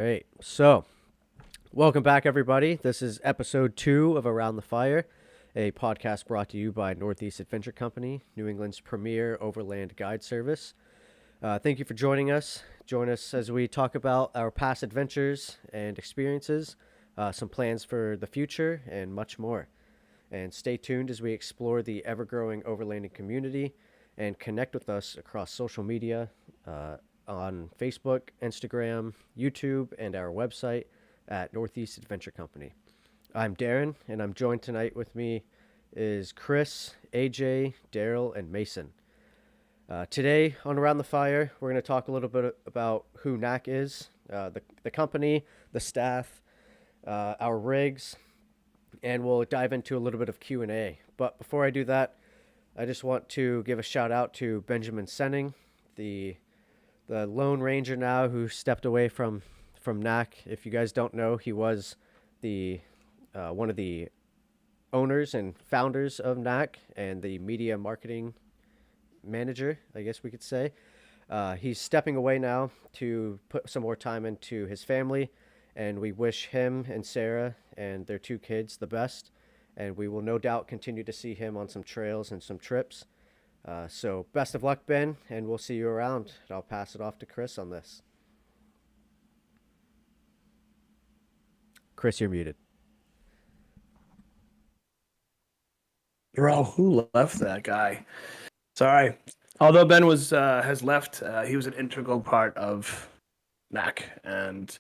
Great. So, welcome back, everybody. This is episode 2 of Around the Fire, a podcast brought to you by Northeast Adventure Company, New England's premier overland guide service. Thank you for joining us. Join us as we talk about our past adventures and experiences, some plans for the future, and much more. And stay tuned as we explore the ever growing overlanding community and connect with us across social media on Facebook, Instagram, YouTube, and our website at Northeast Adventure Company. I'm Darren, and I'm joined tonight with me is Chris, AJ, Daryl, and Mason. Today on Around the Fire, we're going to talk a little bit about who NAC is, the company, the staff, our rigs, and we'll dive into a little bit of Q&A. But before I do that, I just want to give a shout out to Benjamin Senning, the Lone Ranger now who stepped away from NAC. If you guys don't know, he was the one of the owners and founders of NAC and the media marketing manager, I guess we could say. He's stepping away now to put some more time into his family, and we wish him and Sarah and their 2 kids the best. And we will no doubt continue to see him on some trails and some trips. So best of luck, Ben, and we'll see you around. I'll pass it off to Chris on this. Chris, you're muted. Bro, who left that guy? Sorry. Although Ben has left, he was an integral part of NAC, and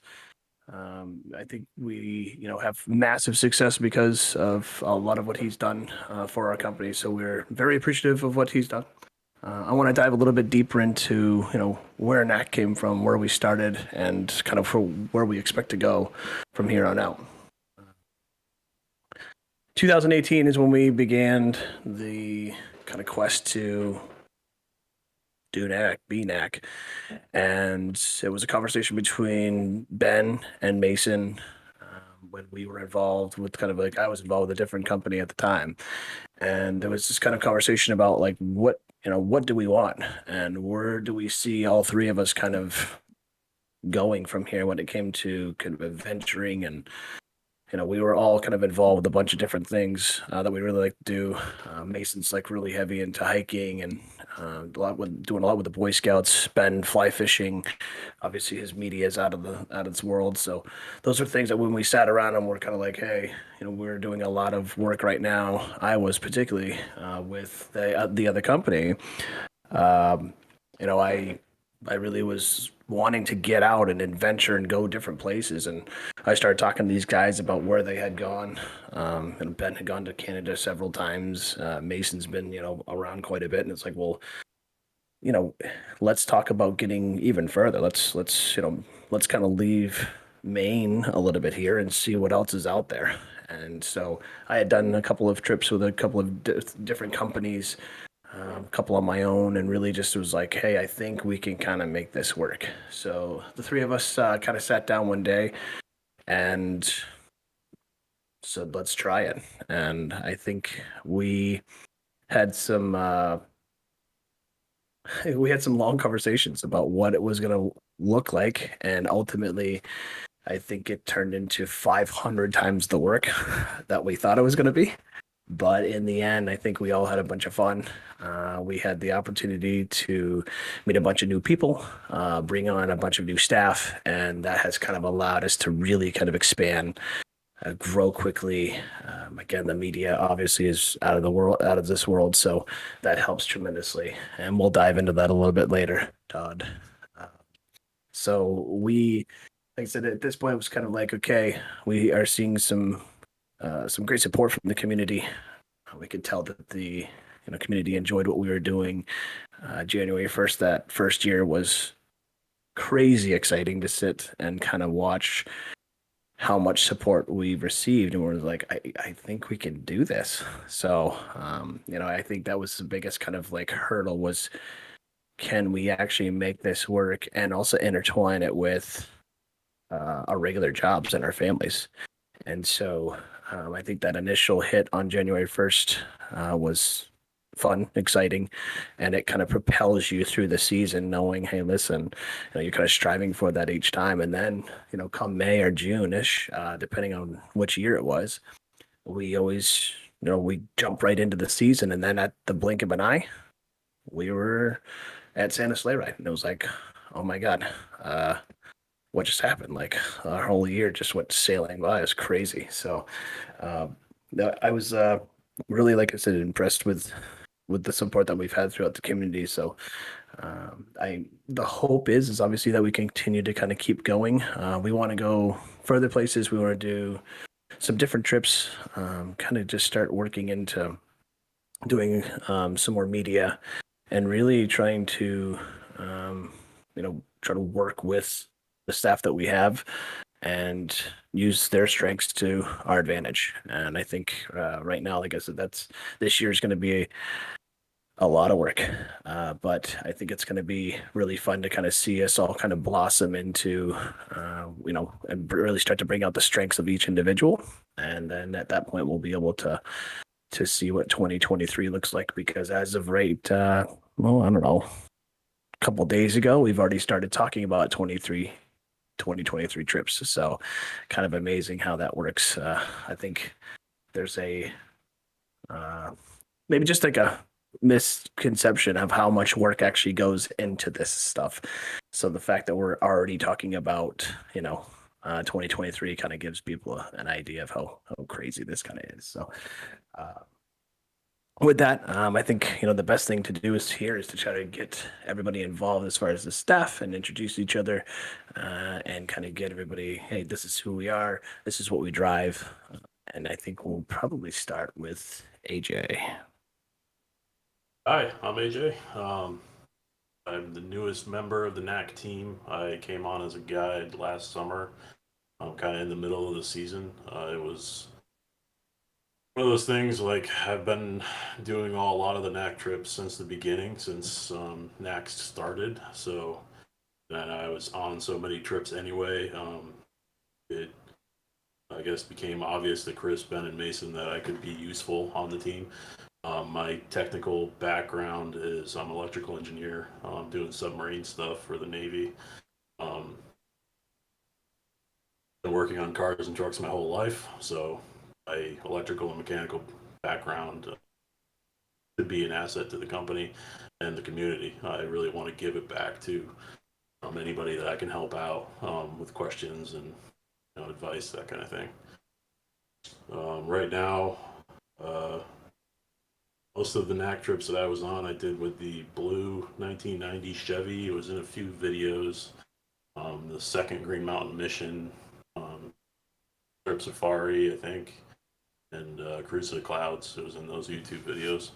I think we, have massive success because of a lot of what he's done for our company. So we're very appreciative of what he's done. I want to dive a little bit deeper into, where NAC came from, where we started, and kind of where we expect to go from here on out. 2018 is when we began the kind of quest to do NAC, be NAC. And it was a conversation between Ben and Mason when we were involved with I was involved with a different company at the time. And there was this kind of conversation about what do we want and where do we see all 3 of us kind of going from here when it came to kind of adventuring. And we were all kind of involved with a bunch of different things that we really like to do. Mason's really heavy into hiking and doing a lot with the Boy Scouts. Ben fly fishing. Obviously, his media is out of this world. So those are things that when we sat around and we're kind of like, hey, we're doing a lot of work right now. I was particularly with the other company. I really was wanting to get out and adventure and go different places. And I started talking to these guys about where they had gone. And Ben had gone to Canada several times. Mason's been, around quite a bit. And it's like, well, let's talk about getting even further. Let's kind of leave Maine a little bit here and see what else is out there. And so I had done a couple of trips with a couple of different companies, a couple on my own, and really just was like, hey, I think we can kind of make this work. So the 3 of us kind of sat down one day and said, let's try it. And I think we had some long conversations about what it was going to look like. And ultimately, I think it turned into 500 times the work that we thought it was going to be. But in the end, I think we all had a bunch of fun. We had the opportunity to meet a bunch of new people, bring on a bunch of new staff, and that has kind of allowed us to really kind of expand, grow quickly. Again, the media obviously is out of this world, so that helps tremendously. And we'll dive into that a little bit later, Todd. So like I said, at this point, it was kind of like, okay, we are seeing some great support from the community. We could tell that the community enjoyed what we were doing. January 1st, that first year was crazy exciting to sit and kind of watch how much support we received, and we're like, I think we can do this. So I think that was the biggest kind of hurdle was, can we actually make this work and also intertwine it with our regular jobs and our families. And so I think that initial hit on January 1st was fun, exciting, and it kind of propels you through the season, knowing, hey, listen, you're kind of striving for that each time, and then come May or June-ish, depending on which year it was, we always we jump right into the season, and then at the blink of an eye, we were at Santa Sleigh Ride, and it was like, oh my God, what just happened? Like our whole year just went sailing by. It was crazy. So um, I was really, like I said, impressed with the support that we've had throughout the community. So I the hope is obviously that we continue to kind of keep going. We want to go further places. We want to do some different trips. Kind of just start working into doing some more media and really trying to try to work with the staff that we have and use their strengths to our advantage. And I think right now, like I said, this year is going to be a lot of work, but I think it's going to be really fun to kind of see us all kind of blossom into, and really start to bring out the strengths of each individual. And then at that point, we'll be able to see what 2023 looks like. Because as of right, well, I don't know, a couple of days ago, we've already started talking about 2023 trips. So kind of amazing how that works. I think there's maybe just like a misconception of how much work actually goes into this stuff. So the fact that we're already talking about, 2023 kind of gives people an idea of how crazy this kind of is. So with that, I think the best thing to do is to try to get everybody involved as far as the staff and introduce each other, and kind of get everybody, hey, this is who we are, this is what we drive, and I think we'll probably start with AJ. Hi, I'm AJ. I'm the newest member of the NAC team. I came on as a guide last summer. I'm kind of in the middle of the season. It was one of those things, like, I've been doing a lot of the NAC trips since the beginning, since NAC started. So, and I was on so many trips anyway. It, I guess, became obvious to Chris, Ben, and Mason that I could be useful on the team. My technical background is I'm an electrical engineer. Doing submarine stuff for the Navy. Um, been working on cars and trucks my whole life, so my electrical and mechanical background to be an asset to the company and the community. I really want to give it back to anybody that I can help out with questions and advice, that kind of thing. Right now, most of the NAC trips that I was on, I did with the blue 1990 Chevy. It was in a few videos. The second Green Mountain Mission, Trip Safari, I think, and Cruise to the Clouds. It was in those YouTube videos.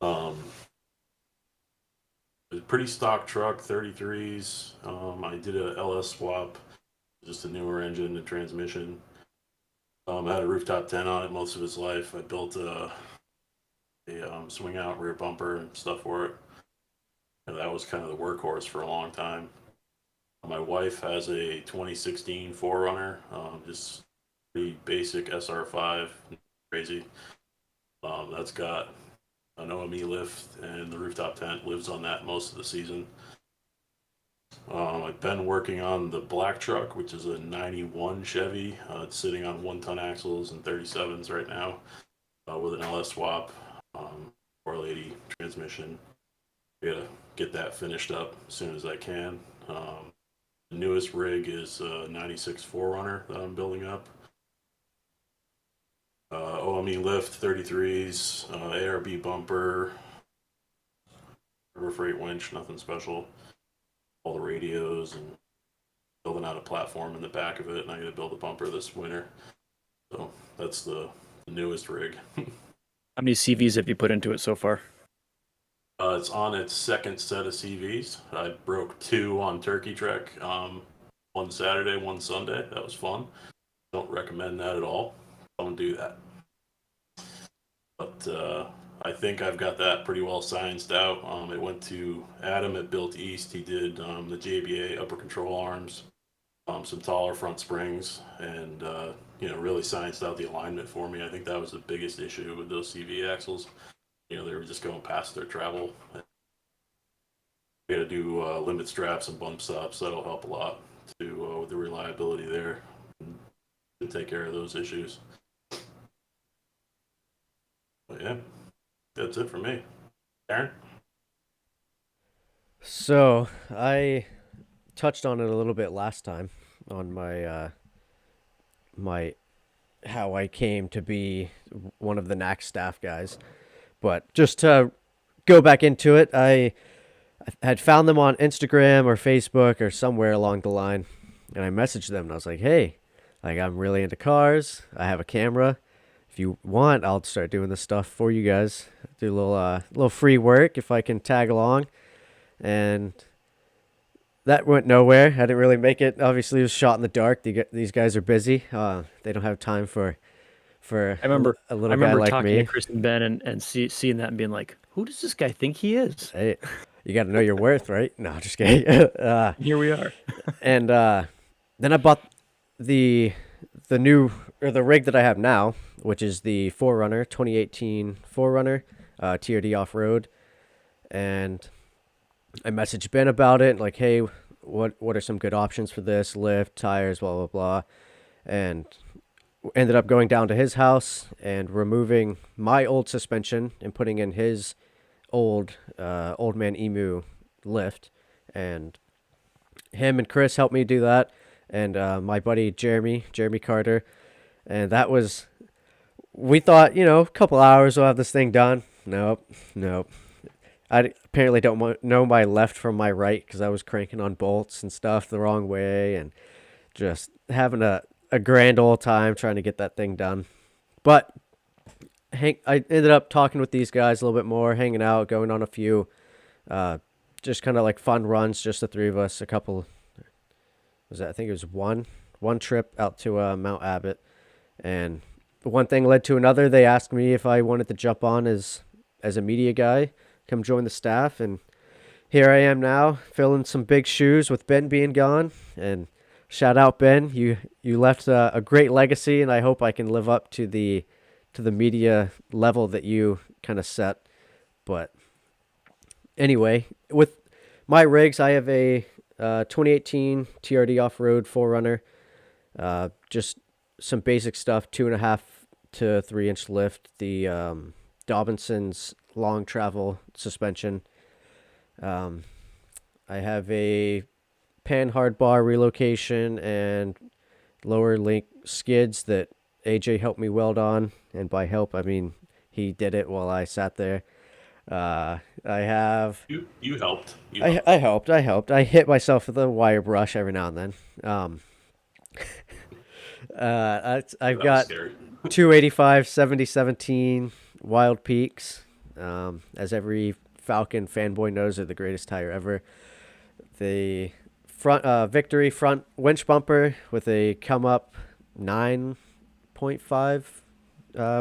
It was a pretty stock truck, 33s. I did a LS swap, just a newer engine and transmission. I had a rooftop tent on it most of its life. I built a swing out rear bumper and stuff for it. And that was kind of the workhorse for a long time. My wife has a 2016 4Runner, just pretty basic SR5, crazy. That's got an OME lift, and the rooftop tent lives on that most of the season. I've been working on the black truck, which is a 91 Chevy. It's sitting on 1-ton axles and 37s right now, with an LS swap, 480 transmission. I gotta get that finished up as soon as I can. The newest rig is a 96 4Runner that I'm building up. OME lift, 33s, ARB bumper, river freight winch, nothing special. All the radios, and building out a platform in the back of it, and I gotta build a bumper this winter. So that's the newest rig. How many CVs have you put into it so far? It's on its second set of CVs. I broke 2 on Turkey Trek, one Saturday, one Sunday. That was fun. Don't recommend that at all. Don't do that. But I think I've got that pretty well scienced out. It went to Adam at Built East. He did the JBA upper control arms, some taller front springs, and really scienced out the alignment for me. I think that was the biggest issue with those CV axles. they were just going past their travel. We got to do limit straps and bump stops. That'll help a lot to with the reliability there to take care of those issues. But yeah, that's it for me. Aaron? So I touched on it a little bit last time on my how I came to be one of the NAC staff guys. But just to go back into it, I had found them on Instagram or Facebook or somewhere along the line, and I messaged them and I was like, "Hey, like I'm really into cars. I have a camera. If you want, I'll start doing this stuff for you guys. Do a little free work if I can tag along." And that went nowhere. I didn't really make it. Obviously, it was shot in the dark. These guys are busy. They don't have time for I remember a I little guy remember like talking me. to Chris and Ben and seeing that and being like, who does this guy think he is? Hey, you got to know your worth, right? No, just kidding. Here we are. And then I bought the new or the rig that I have now, which is the 2018 Forerunner TRD off road, and I messaged Ben about it, like, hey, what are some good options for this? Lift, tires, blah blah blah, and ended up going down to his house and removing my old suspension and putting in his old man emu lift, and him and Chris helped me do that, and my buddy Jeremy Carter, and that was, we thought, a couple hours we'll have this thing done. Nope. I apparently don't know my left from my right because I was cranking on bolts and stuff the wrong way and just having a grand old time trying to get that thing done. But I ended up talking with these guys a little bit more, hanging out, going on a few just kind of like fun runs, just the three of us. I think it was one trip out to Mount Abbott, and one thing led to another. They asked me if I wanted to jump on as a media guy, come join the staff, and here I am now, filling some big shoes with Ben being gone. And shout out, Ben, you left a great legacy, and I hope I can live up to the media level that you kind of set. But anyway, with my rigs, I have a 2018 TRD off-road Forerunner, just some basic stuff, 2.5 to 3 inch lift, the Dobinson's long travel suspension. I have a pan hard bar relocation and lower link skids that AJ helped me weld on, and by help I mean he did it while I sat there. I have you helped. I helped. I hit myself with a wire brush every now and then. I've got 285 7017 Wild Peaks. As every Falcon fanboy knows, they're the greatest tire ever. The front Victory front winch bumper with a come up 9.5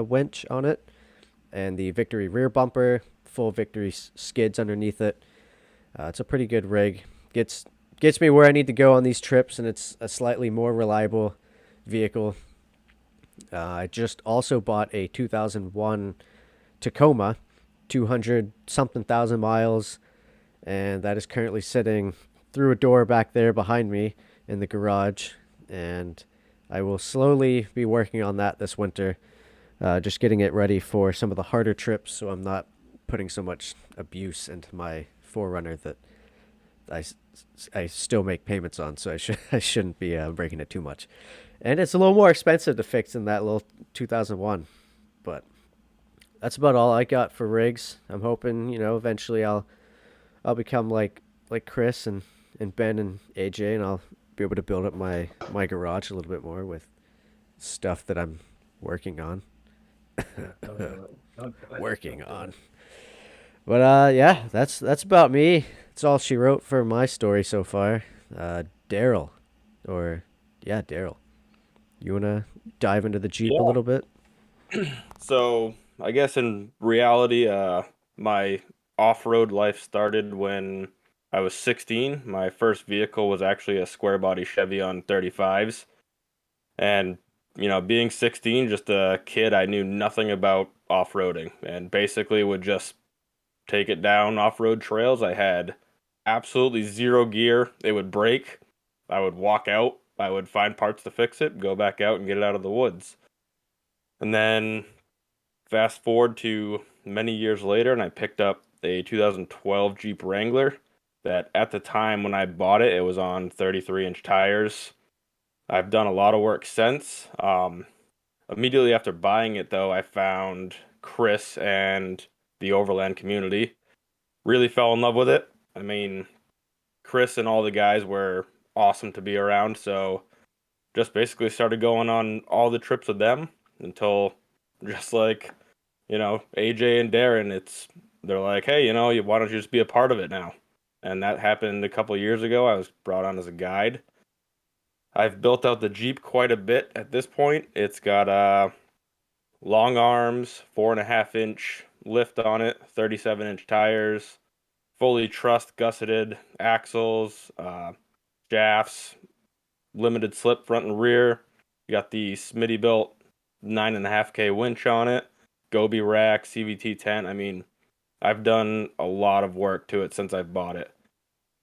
winch on it, and the Victory rear bumper, full Victory skids underneath it. It's a pretty good rig. Gets me where I need to go on these trips, and it's a slightly more reliable vehicle. I just also bought a 2001 Tacoma, 200 something thousand miles, and that is currently sitting through a door back there behind me in the garage, and I will slowly be working on that this winter, just getting it ready for some of the harder trips, so I'm not putting so much abuse into my Forerunner that I still make payments on, so I shouldn't be breaking it too much. And it's a little more expensive to fix than that little 2001, but that's about all I got for rigs. I'm hoping, eventually I'll become like Chris and Ben and AJ, and I'll be able to build up my garage a little bit more with stuff that I'm working on. But yeah, that's about me. That's all she wrote for my story so far. Daryl, you wanna dive into the Jeep a little bit? So I guess in reality, my off-road life started when I was 16. My first vehicle was actually a square body Chevy on 35s. And, being 16, just a kid, I knew nothing about off-roading and basically would just take it down off-road trails. I had absolutely zero gear. It would break. I would walk out. I would find parts to fix it, go back out and get it out of the woods. And then fast forward to many years later, and I picked up a 2012 Jeep Wrangler that at the time when I bought it, it was on 33-inch tires. I've done a lot of work since. Immediately after buying it, though, I found Chris and the Overland community. Really fell in love with it. I mean, Chris and all the guys were awesome to be around, so just basically started going on all the trips with them until just like, AJ and Darren, they're like, hey, why don't you just be a part of it now? And that happened a couple years ago. I was brought on as a guide. I've built out the Jeep quite a bit at this point. It's got long arms, 4.5-inch lift on it, 37-inch tires, fully trussed gusseted axles, shafts, limited slip front and rear. You got the Smitty built 9.5K winch on it, Gobi rack, CVT tent. I mean, I've done a lot of work to it since I've bought it.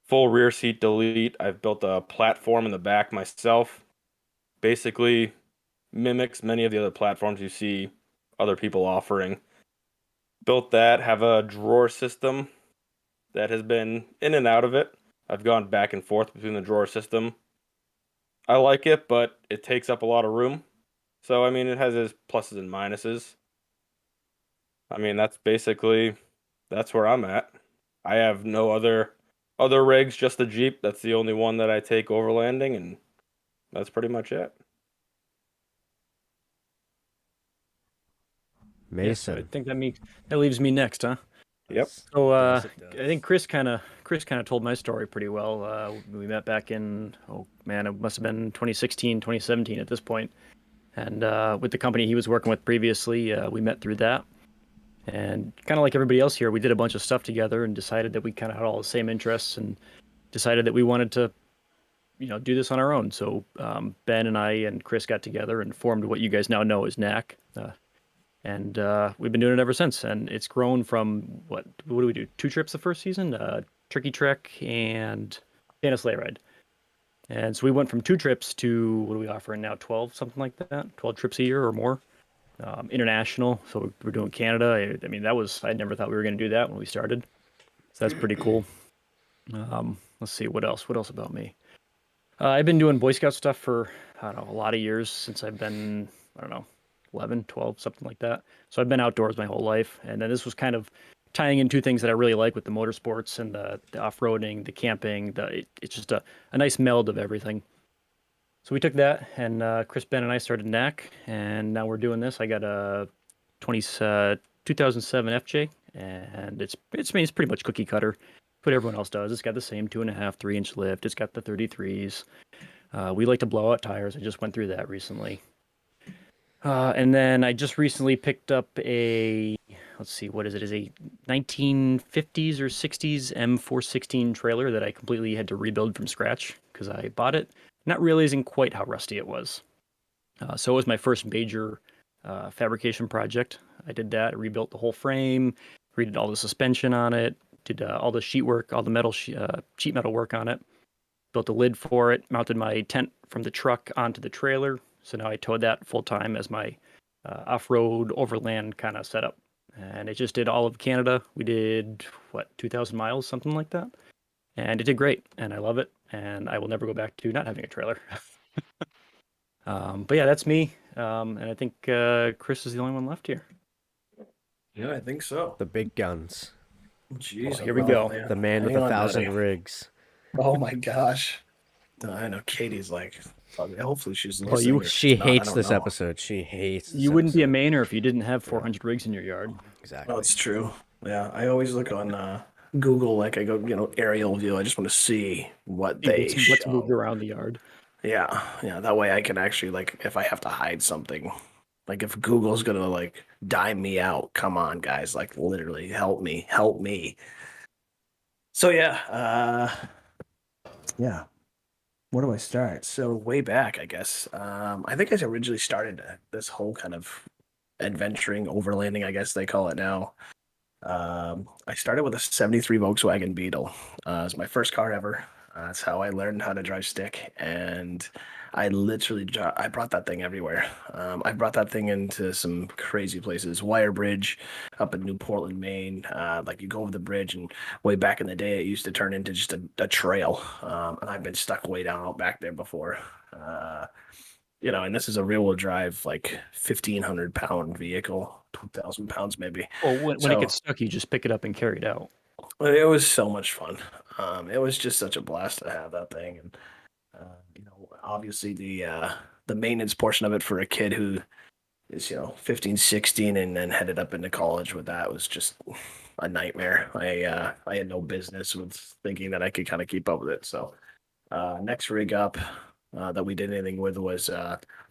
Full rear seat delete. I've built a platform in the back myself. Basically mimics many of the other platforms you see other people offering. Built that, have a drawer system that has been in and out of it. I've gone back and forth between the drawer system. I like it, but it takes up a lot of room. So, I mean, it has its pluses and minuses. I mean, that's where I'm at. I have no other rigs, just the Jeep. That's the only one that I take overlanding, and that's pretty much it. Mason. I think that leaves me next, huh? Yep. So Yes, it does. I think Chris kind of told my story pretty well. We met back in it must have been 2016, 2017 at this point, and with the company he was working with previously, we met through that. And kind of like everybody else here, we did a bunch of stuff together and decided that we kind of had all the same interests and decided that we wanted to, do this on our own. So Ben and I and Chris got together and formed what you guys now know as NAC. And we've been doing it ever since. And it's grown from, what do we do? 2 trips the first season, Turkey Trek and Santa Sleigh Ride. And so we went from 2 trips to, what are we offering now, 12, something like that? 12 trips a year or more. International, so we're doing Canada. I mean, I never thought we were going to do that when we started. So that's pretty cool. Let's see, what else about me? I've been doing Boy Scout stuff for, I don't know, a lot of years since I've been, 11, 12, something like that. So I've been outdoors my whole life. And then this was kind of tying in 2 things that I really like with the motorsports and the off-roading, the camping. It's just a nice meld of everything. So we took that, and Chris, Ben, and I started NAC, and now we're doing this. I got a 2007 FJ, and it's pretty much cookie cutter. What everyone else does. It's got the same 2.5, 3-inch lift. It's got the 33s. We like to blow out tires. I just went through that recently. And then I just recently picked up let's see, what is it? Is a 1950s or 60s M416 trailer that I completely had to rebuild from scratch because I bought it not realizing quite how rusty it was. So it was my first major fabrication project. I did that, rebuilt the whole frame, redid all the suspension on it, did all the sheet work, all the metal sheet metal work on it, built a lid for it, mounted my tent from the truck onto the trailer. So now I towed that full time as my off-road overland kind of setup. And it just did all of Canada. We did, 2,000 miles, something like that. And it did great, and I love it, and I will never go back to not having a trailer. But yeah, that's me, and I think Chris is the only one left here. Yeah, I think so. The big guns. Jeez, Here we go. yeah. The man with Hang 1,000 buddy. rigs. Oh my gosh. I know Katie's like, hopefully she's Well, listening. or She she's not, I hates don't this know. episode. She hates this You wouldn't be a episode. Mainer if you didn't have 400 rigs in your yard. Exactly. Oh, it's true. Yeah, I always look on Google, like I go, aerial view. I just want to see what they What's show. moved around the yard. Yeah. That way I can actually, like, if I have to hide something, like if Google's gonna like dime me out, come on, guys, like literally help me. So yeah. Where do I start? So way back, I guess. I think I originally started this whole kind of adventuring, overlanding, I guess they call it now. I started with a 73 Volkswagen Beetle. It was my first car ever. That's how I learned how to drive stick, and I literally I brought that thing everywhere. I brought that thing into some crazy places. Wire Bridge up in New Portland, Maine. Like you go over the bridge, and way back in the day, it used to turn into just a trail. And I've been stuck way down out back there before. And this is a rear-wheel drive, like 1,500-pound vehicle, 2,000 pounds maybe. Well, when it So gets stuck, you just pick it up and carry it out. it was so much fun. It was just such a blast to have that thing, and obviously the maintenance portion of it for a kid who is 15, 16, and then headed up into college with that was just a nightmare. I had no business with thinking that I could kind of keep up with it. So next rig up that we did anything with was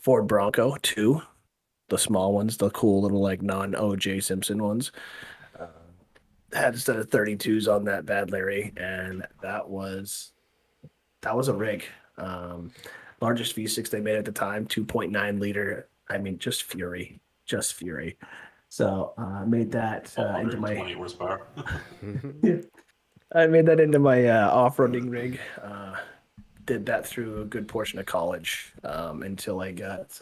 Ford Bronco 2, the small ones, the cool little like non-OJ Simpson ones. Had instead of 32s on that bad Larry, and that was a rig. Largest V6 they made at the time, 2.9 liter. I mean, just fury. So I made that into my 120 horsepower. I made that into my off-roading rig. Did that through a good portion of college until I got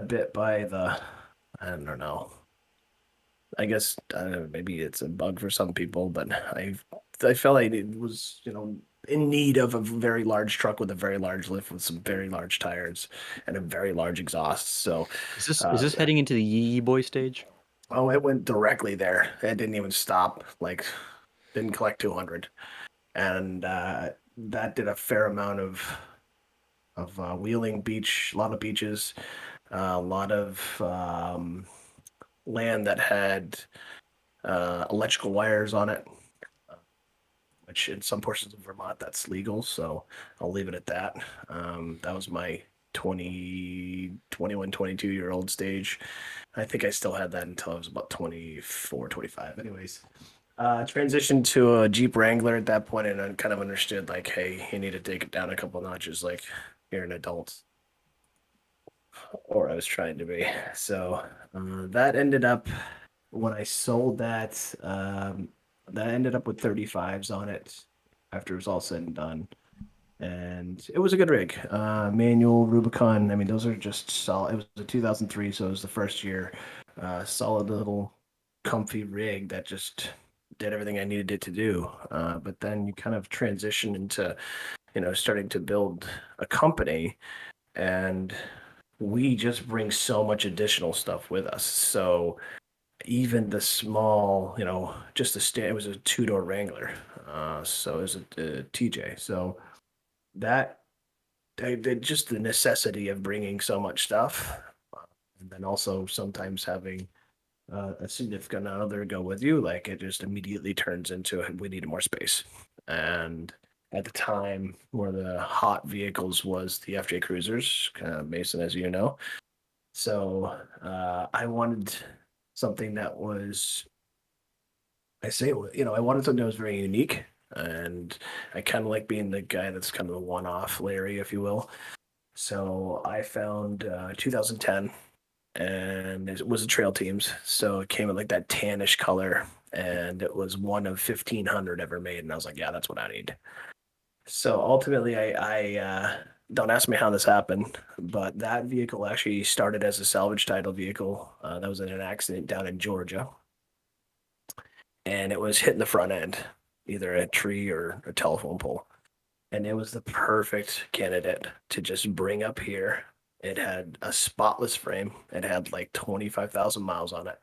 bit by I don't know. I guess maybe it's a bug for some people, but I felt like it was in need of a very large truck with a very large lift with some very large tires and a very large exhaust. So Is this heading into the Yee Boy stage? oh, it went directly there. It didn't even stop. Like didn't collect 200, and that did a fair amount of wheeling beach, a lot of beaches, a lot of land that had electrical wires on it, which in some portions of Vermont that's legal. So I'll leave it at that. That was my 21, 22-year-old stage. I think I still had that until I was about 24, 25. Anyways, transitioned to a Jeep Wrangler at that point, and I kind of understood like, hey, you need to take it down a couple notches. Like you're an adult, or I was trying to be. So that ended up when I sold that. That ended up with 35s on it after it was all said and done. And it was a good rig. Manual Rubicon. I mean, those are just solid. It was a 2003, so it was the first year. Solid little comfy rig that just did everything I needed it to do. But then you kind of transition into, starting to build a company, and we just bring so much additional stuff with us. So even the small, just it was a two-door Wrangler. So it was a TJ. So that just the necessity of bringing so much stuff, and then also sometimes having a significant other go with you, like it just immediately turns into we need more space. And at the time, one of the hot vehicles was the FJ Cruisers, Mason, as you know. So I wanted something that was, I wanted something that was very unique. And I kind of like being the guy that's kind of the one-off Larry, if you will. So I found 2010, and it was a Trail Teams. So it came in like that tannish color, and it was one of 1,500 ever made. And I was like, yeah, that's what I need. So ultimately, I don't ask me how this happened, but that vehicle actually started as a salvage title vehicle. That was in an accident down in Georgia, and it was hitting the front end, either a tree or a telephone pole. And it was the perfect candidate to just bring up here. It had a spotless frame. It had like 25,000 miles on it.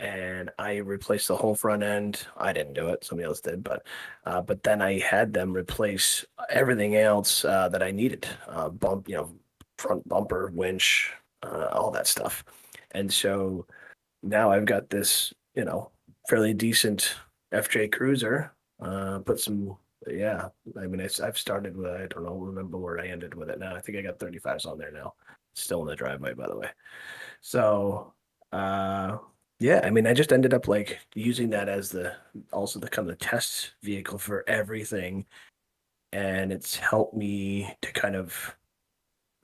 And I replaced the whole front end. I didn't do it; somebody else did. But then I had them replace everything else that I needed: front bumper, winch, all that stuff. And so now I've got this, fairly decent FJ Cruiser. Put some, yeah. I mean, I've started with, I don't know, remember where I ended with it now. I think I got 35s on there now. Still in the driveway, by the way. So, yeah, I mean, I just ended up like using that as the kind of test vehicle for everything, and it's helped me to kind of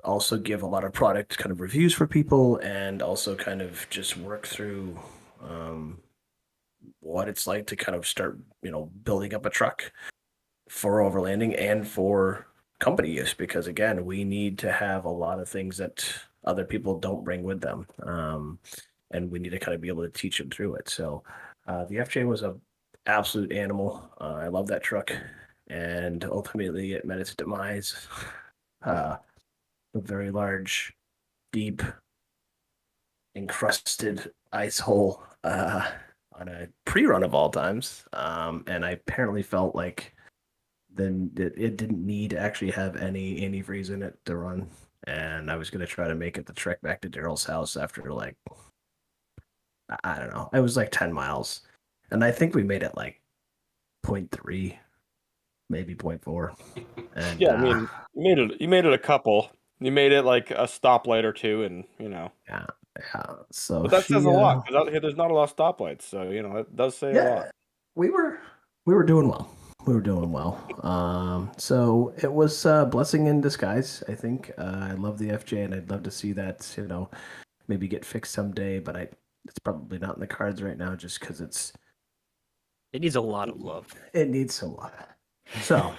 also give a lot of product kind of reviews for people, and also kind of just work through what it's like to kind of start, building up a truck for overlanding and for company use, because again, we need to have a lot of things that other people don't bring with them. And we need to kind of be able to teach them through it. So the FJ was a absolute animal. I love that truck. And ultimately it met its demise. A very large, deep, encrusted ice hole on a pre-run of all times. And I apparently felt like then it didn't need to actually have any antifreeze in it to run. And I was going to try to make it the trek back to Daryl's house after like, I don't know, it was like 10 miles. And I think we made it like 0.3, maybe 0.4. And Yeah, I mean, you made it a couple. You made it like a stoplight or two, and yeah. So But that she, says a lot because out here there's not a lot of stoplights, so that does say a lot. we were doing well. We were doing well. So it was a blessing in disguise, I think. I love the FJ, and I'd love to see that, maybe get fixed someday, but it's probably not in the cards right now just because It needs a lot of love. it needs some love. So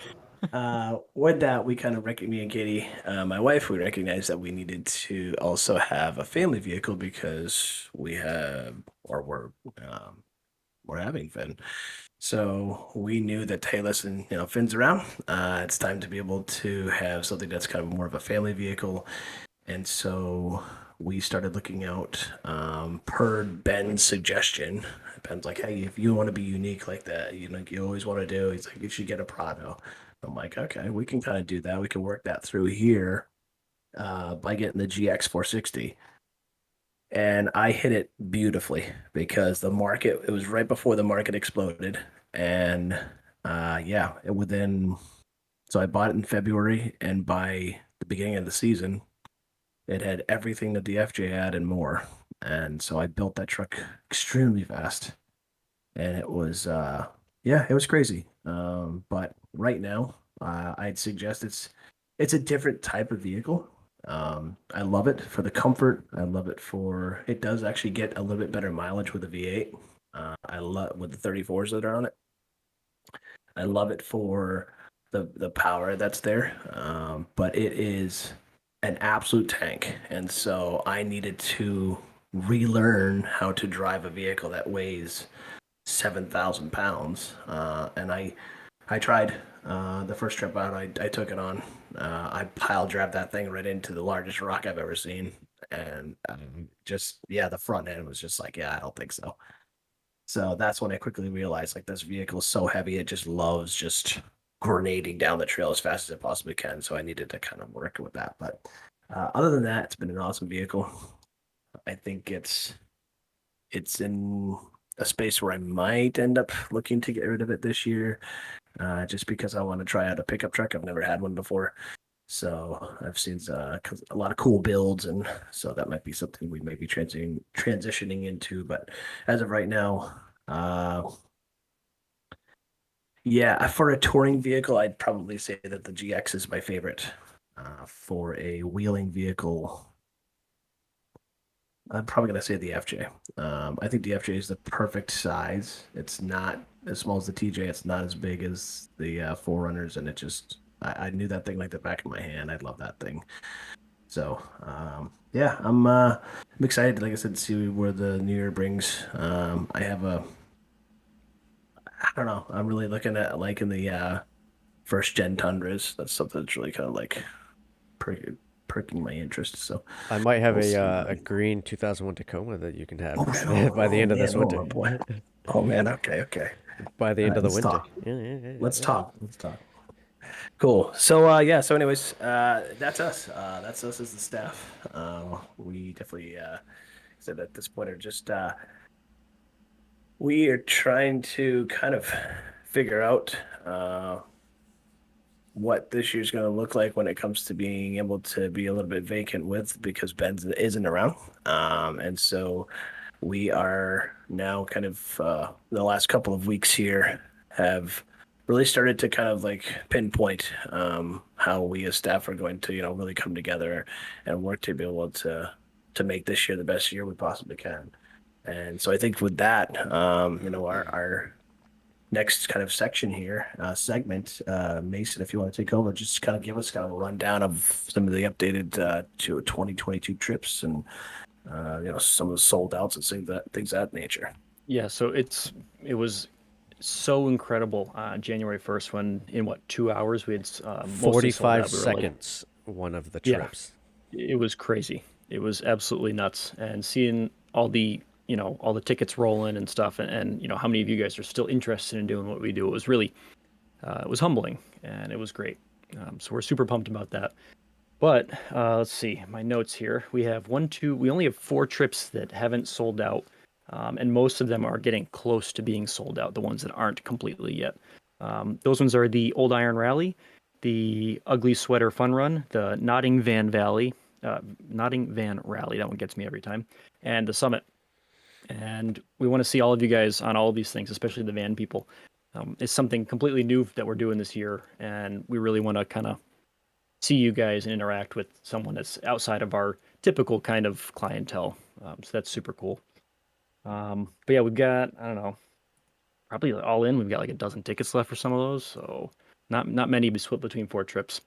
with that, we kind of me and Katie, my wife, we recognized that we needed to also have a family vehicle because we're having Finn. So we knew that, hey, listen, Finn's around. It's time to be able to have something that's kind of more of a family vehicle. And so we started looking out, per Ben's suggestion. Ben's like, hey, if you want to be unique like that, you always want to do, he's like, you should get a Prado. I'm like, okay, we can kind of do that. We can work that through here by getting the GX 460. And I hit it beautifully because it was right before the market exploded. And so I bought it in February, and by the beginning of the season, it had everything that the FJ had and more. And so I built that truck extremely fast. And it was, it was crazy. But right now, I'd suggest it's a different type of vehicle. I love it for the comfort. I love it it does actually get a little bit better mileage with the V8. I love with the 34s that are on it. I love it for the power that's there. But it is an absolute tank. And so I needed to relearn how to drive a vehicle that weighs 7,000 pounds. And I tried. The first trip out, I took it on. I pile drive that thing right into the largest rock I've ever seen. And the front end was just like, yeah, I don't think so. So that's when I quickly realized, like, this vehicle is so heavy, it just loves just grenading down the trail as fast as it possibly can. So I needed to kind of work with that. But other than that, it's been an awesome vehicle. I think it's in a space where I might end up looking to get rid of it this year, just because I want to try out a pickup truck. I've never had one before. So I've seen a lot of cool builds, and so that might be something we may be transitioning into. But as of right now, for a touring vehicle, I'd probably say that the GX is my favorite. For a wheeling vehicle, I'm probably going to say the FJ. I think the FJ is the perfect size. It's not as small as the TJ. It's not as big as the 4Runners, and I knew that thing like the back of my hand. I love that thing. So, I'm excited, like I said, to see where the new year brings. I don't know. I'm really looking at like in the first gen Tundras. That's something that's really kind of like perking my interest. So I might have we'll a green 2001 Tacoma that you can have no. by the end of this winter. Oh, boy. Oh man. Okay. By the end of the winter. Talk. Yeah. Let's talk. Cool. So so anyways, that's us. That's us as the staff. We definitely said at this point are just we are trying to kind of figure out what this year's going to look like when it comes to being able to be a little bit vacant because Ben isn't around. And so we are now kind of the last couple of weeks here have really started to kind of like pinpoint how we as staff are going to, really come together and work to be able to make this year the best year we possibly can. And so I think with that, our next kind of section here, segment, Mason, if you want to take over, just kind of give us kind of a rundown of some of the updated to 2022 trips and some of the sold outs and things of that nature. Yeah, so it was so incredible January 1st when in 2 hours we had mostly sold 45 out. We were seconds, one of the Yeah. trips. It was crazy. It was absolutely nuts. And seeing all the tickets rolling and stuff, and how many of you guys are still interested in doing what we do, it was really it was humbling, and it was great. So we're super pumped about that. But let's see my notes here. We only have 4 trips that haven't sold out, and most of them are getting close to being sold out, the ones that aren't completely yet. Those ones are the Old Iron Rally, the Ugly Sweater Fun Run, the Notting Van Rally, that one gets me every time, and the Summit. And we want to see all of you guys on all of these things, especially the van people. It's something completely new that we're doing this year, and we really want to kind of see you guys and interact with someone that's outside of our typical kind of clientele. So that's super cool. But yeah, we've got, I don't know, probably all in, we've got like a dozen tickets left for some of those. So not many, but split between 4 trips.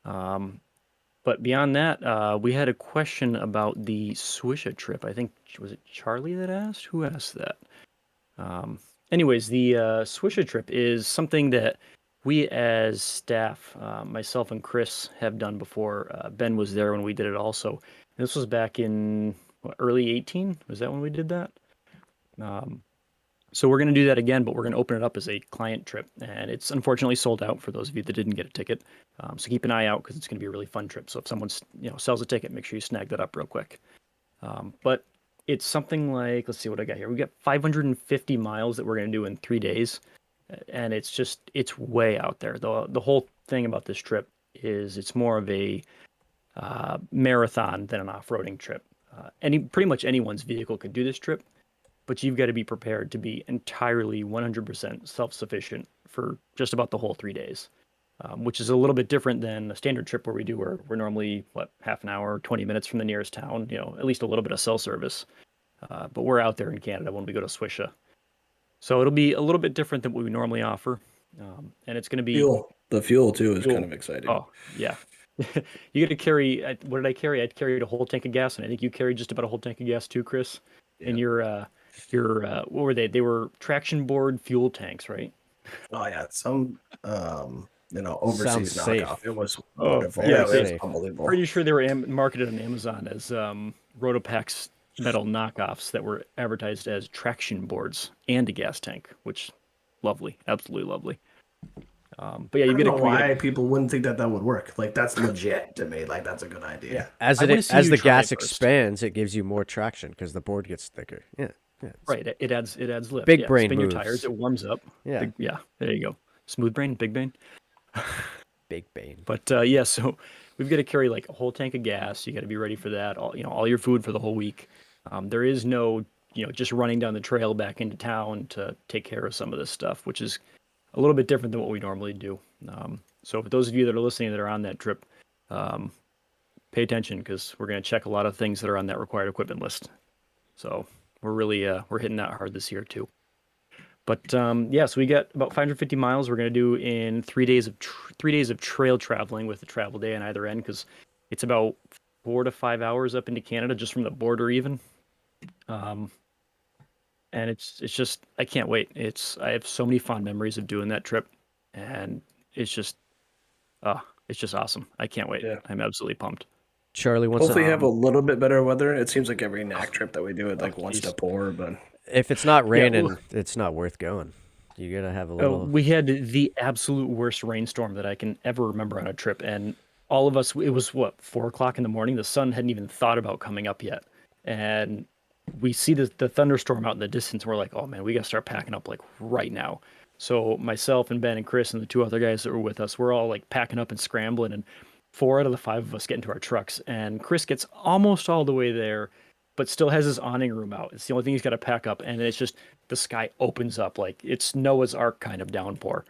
But beyond that, we had a question about the Swisha Trip. I think, was it Charlie that asked? Who asked that? Anyways, the Swisha Trip is something that we as staff, myself and Chris, have done before. Ben was there when we did it also. This was back in early 18? Was that when we did that? So we're going to do that again, but we're going to open it up as a client trip. And it's unfortunately sold out for those of you that didn't get a ticket. So keep an eye out because it's going to be a really fun trip. So if someone sells a ticket, make sure you snag that up real quick. But it's something like, let's see what I got here. We got 550 miles that we're going to do in 3 days. And it's way out there. The whole thing about this trip is it's more of a marathon than an off-roading trip. Pretty much anyone's vehicle could do this trip, but you've got to be prepared to be entirely 100% self-sufficient for just about the whole 3 days, which is a little bit different than a standard trip where we're normally, half an hour, 20 minutes from the nearest town, at least a little bit of cell service. But we're out there in Canada when we go to Swisha. So it'll be a little bit different than what we normally offer. And it's going to be... The fuel, too, is kind of exciting. Oh, yeah. You got to carry... What did I carry? I carried a whole tank of gas, and I think you carried just about a whole tank of gas too, Chris. Yeah. And your what were they? They were traction board fuel tanks, right? Oh yeah, some overseas Sounds safe. knockoff. It was wonderful. Yeah, it was unbelievable. Pretty sure they were marketed on Amazon as Rotopax metal knockoffs that were advertised as traction boards and a gas tank, which lovely, absolutely lovely. But yeah, I don't know why people wouldn't think that would work. Like that's legit to me. Like that's a good idea. Yeah. As the gas expands, it gives you more traction because the board gets thicker. Yeah. Right. It adds lift. Big brain spin moves. Your tires. It warms up. Yeah. There you go. Smooth brain, big brain. Big brain. But yeah, so we've got to carry like a whole tank of gas. You got to be ready for that. All your food for the whole week. There is no just running down the trail back into town to take care of some of this stuff, which is a little bit different than what we normally do. So for those of you that are listening that are on that trip, pay attention because we're going to check a lot of things that are on that required equipment list. So we're really we're hitting that hard this year too. But yeah, so we got about 550 miles we're going to do in 3 days of 3 days of trail traveling with a travel day on either end because it's about 4 to 5 hours up into Canada just from the border even. And it's just, I can't wait. I have so many fond memories of doing that trip, and it's just awesome. I can't wait. Yeah. I'm absolutely pumped. Charlie wants hopefully have a little bit better weather. It seems like every NAC trip that we do it wants to pour, but if it's not raining, it's not worth going. You gotta have a little. We had the absolute worst rainstorm that I can ever remember on a trip, and all of us. It was 4:00 in the morning. The sun hadn't even thought about coming up yet, and we see the thunderstorm out in the distance. We're like, oh man, we got to start packing up like right now. So myself and Ben and Chris and the 2 other guys that were with us, we're all like packing up and scrambling. And 4 out of the 5 of us get into our trucks. And Chris gets almost all the way there, but still has his awning room out. It's the only thing he's got to pack up. And it's just the sky opens up like it's Noah's Ark kind of downpour.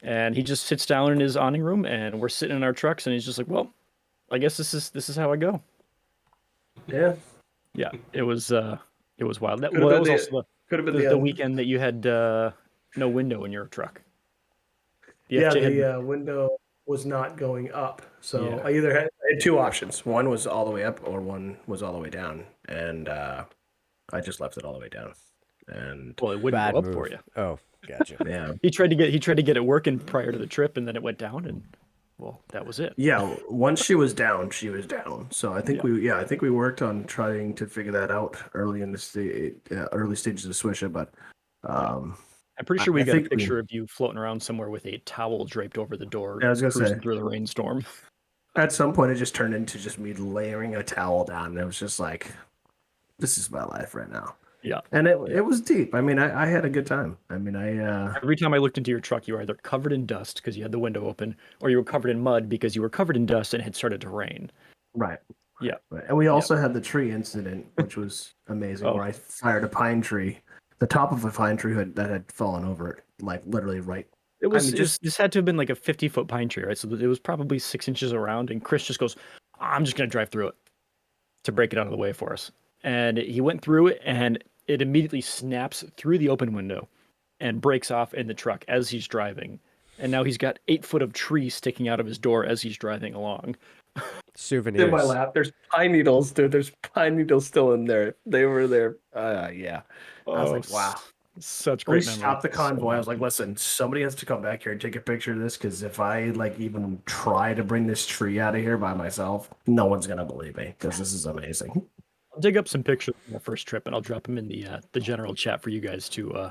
And he just sits down in his awning room, and we're sitting in our trucks, and he's just like, "Well, I guess this is how I go." Yeah. Yeah, it was wild. That Could have was been also Could have been the weekend that you had no window in your truck. The Yeah, FJ had, the window was not going up. So Yeah. I had I had two options. One was all the way up, or one was all the way down, and I just left it all the way down. And well, it wouldn't Bad go up move. for you. Oh, gotcha. yeah, He tried to get it working prior to the trip, and then it went down, and well, that was it. yeah. Once she was down, she was down. So I think Yeah. I think we worked on trying to figure that out early in the early stages of Swisha, but I'm pretty sure we I got a think we- picture of you floating around somewhere with a towel draped over the door, Yeah, I was gonna cruising say. through the rainstorm. at some point it just turned into just me layering a towel down, and it was just like, this is my life right now. Yeah. And it was deep. I mean, I had a good time. I mean, Every time I looked into your truck, you were either covered in dust because you had the window open, or you were covered in mud because you were covered in dust and it had started to rain. right. Yeah. Right. And we also had the tree incident, which was amazing, Oh. where I fired a pine tree, the top of a pine tree that had fallen over it, like literally right. It was, mean, just- this had to have been like a 50-foot pine tree, right? So it was probably 6 inches around, and Chris just goes, "I'm just gonna drive through it to break it out of the way for us." And he went through it, and it immediately snaps through the open window and breaks off in the truck as he's driving. And now he's got 8 foot of tree sticking out of his door as he's driving along. Souvenirs. In my lap, there's pine needles, dude. There's pine needles still in there. They were there. Yeah. I was like, wow. Such We great memories. stopped the convoy. I was like, awesome. listen, somebody has to come back here and take a picture of this, because if I like even try to bring this tree out of here by myself, no one's gonna believe me, because this is amazing. I'll dig up some pictures from our first trip, and I'll drop them in the general chat for you guys to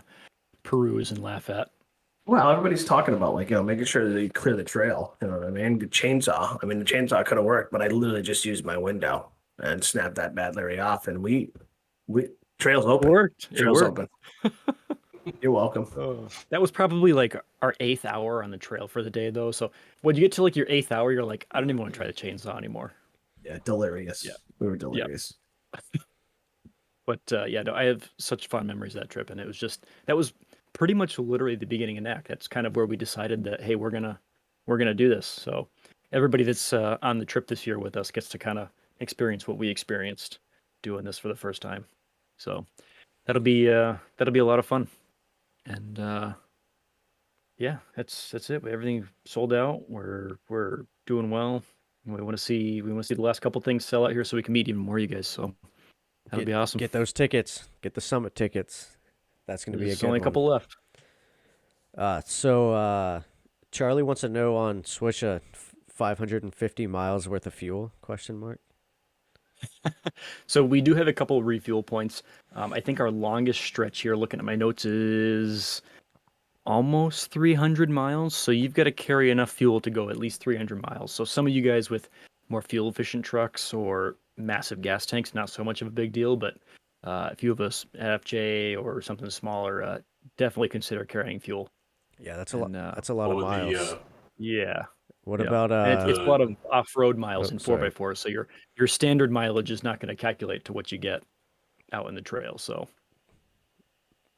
peruse and laugh at. Well, everybody's talking about, like, making sure that they clear the trail. You know what I mean? The chainsaw. I mean, the chainsaw could have worked, but I literally just used my window and snapped that bad Larry off, and we trail's It open. worked. It Trail's worked. open. You're welcome. That was probably like our 8th hour on the trail for the day, though. So when you get to like your 8th hour, you're like, I don't even want to try the chainsaw anymore. Yeah, delirious. Yeah. We were delirious. But yeah, no, I have such fond memories of that trip, and that was pretty much literally the beginning of NAC. That's kind of where we decided that, hey, we're gonna do this. So everybody that's on the trip this year with us gets to kind of experience what we experienced doing this for the first time. So that'll be a lot of fun. And yeah, that's it. Everything sold out. We're doing well. We want to see the last couple things sell out here so we can meet even more of you guys. So that'll be awesome. Get those tickets. Get the summit tickets. That's going to be a There's good only a one. couple left. So Charlie wants to know on Swisha 550 miles worth of fuel? Question mark. So we do have a couple of refuel points. I think our longest stretch here, looking at my notes, is almost 300 miles. So you've got to carry enough fuel to go at least 300 miles. So some of you guys with more fuel efficient trucks or massive gas tanks, not so much of a big deal. But if you have a FJ or something smaller, definitely consider carrying fuel. Yeah, that's a lot. And, That's a lot of What would miles. Yeah. What Yeah. about And it's a lot of off-road miles Oh, in sorry. 4x4, so your standard mileage is not going to calculate to what you get out in the trail. So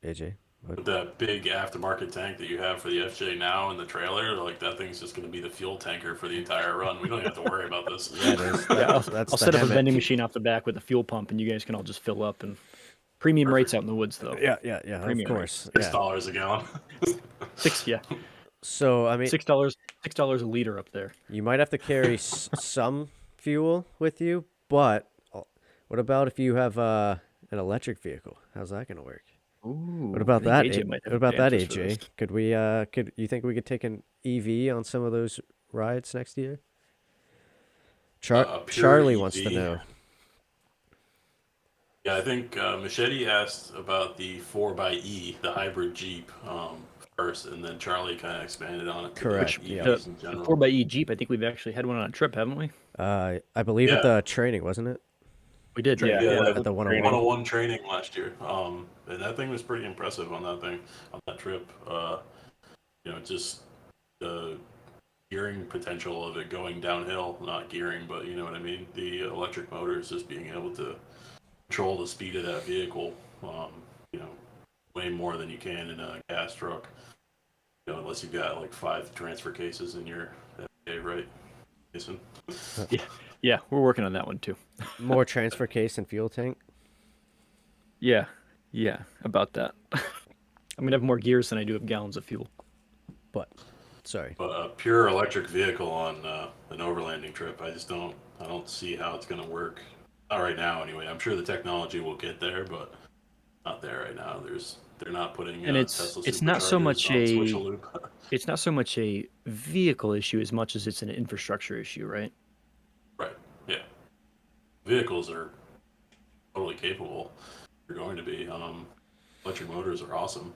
AJ? What? With that big aftermarket tank that you have for the FJ now in the trailer, like that thing's just going to be the fuel tanker for the entire run. We don't even have to worry about this. Yeah, it is. yeah, I'll, That's I'll the set up a Hammett. vending machine off the back with a fuel pump, and you guys can all just fill up. And premium rates out in the woods, though. Yeah, of Premium course. Yeah. $6 a gallon. So I mean, $6 a liter up there. you might have to carry some fuel with you, but what about if you have an electric vehicle? How's that going to work? Ooh, What about that? might have What about that, answers for AJ? this. Could we? Could you think we could take an EV on some of those rides next year? Pure Charlie wants to EV. know. Yeah, I think Machete asked about the 4xe, the hybrid Jeep, first, and then Charlie kind of expanded on it. To Correct, the yeah. EVs in The general. 4xe Jeep, I think we've actually had one on a trip, haven't we? I believe at Yeah. the training, wasn't it? We did. Yeah, right? Yeah, At the 101. 101 training last year. And that thing was pretty impressive on that trip. Just the gearing potential of it going downhill, not gearing, but you know what I mean? The electric motors, just being able to control the speed of that vehicle, way more than you can in a gas truck. unless you've got like 5 transfer cases in your FA, right, Jason? Yeah, we're working on that one too. More transfer case and fuel tank. Yeah, about that. I'm gonna have more gears than I do have gallons of fuel. But, sorry. But a pure electric vehicle on an overlanding trip, I don't see how it's going to work. Not right now, anyway. I'm sure the technology will get there, but not there right now. They're not putting And Tesla it's not so superchargers much on a Swisha Loop. it's not so much a vehicle issue as much as it's an infrastructure issue, right? Right. Yeah. Vehicles are totally capable. They're going to be. Electric motors are awesome.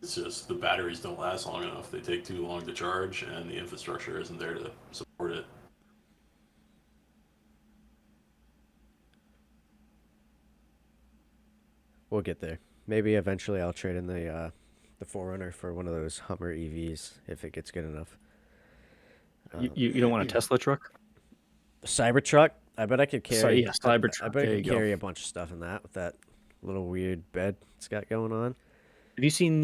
It's just the batteries don't last long enough. They take too long to charge, and the infrastructure isn't there to support it. We'll get there. Maybe eventually I'll trade in the 4Runner for one of those Hummer EVs if it gets good enough. You don't want a Tesla truck? Cybertruck. I bet I could carry. Cybertruck. I bet There I you could go. carry a bunch of stuff in that with that little weird bed it's got going on. Have you seen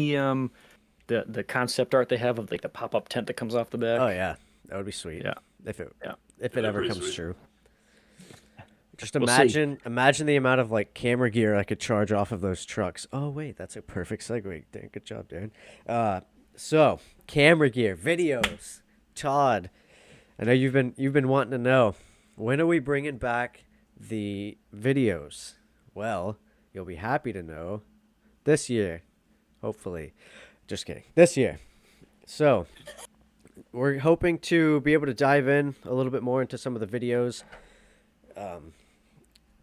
the concept art they have of like the pop-up tent that comes off the back? Oh yeah, that would be sweet. Yeah. If it Yeah. if Yeah, it ever pretty comes sweet. true. Just We'll see. imagine the amount of like camera gear I could charge off of those trucks. Oh wait, that's a perfect segue. Good job, Darren. So camera gear, videos. Todd, I know you've been wanting to know, when are we bringing back the videos? Well, you'll be happy to know this year, hopefully. Just kidding. This year. So we're hoping to be able to dive in a little bit more into some of the videos.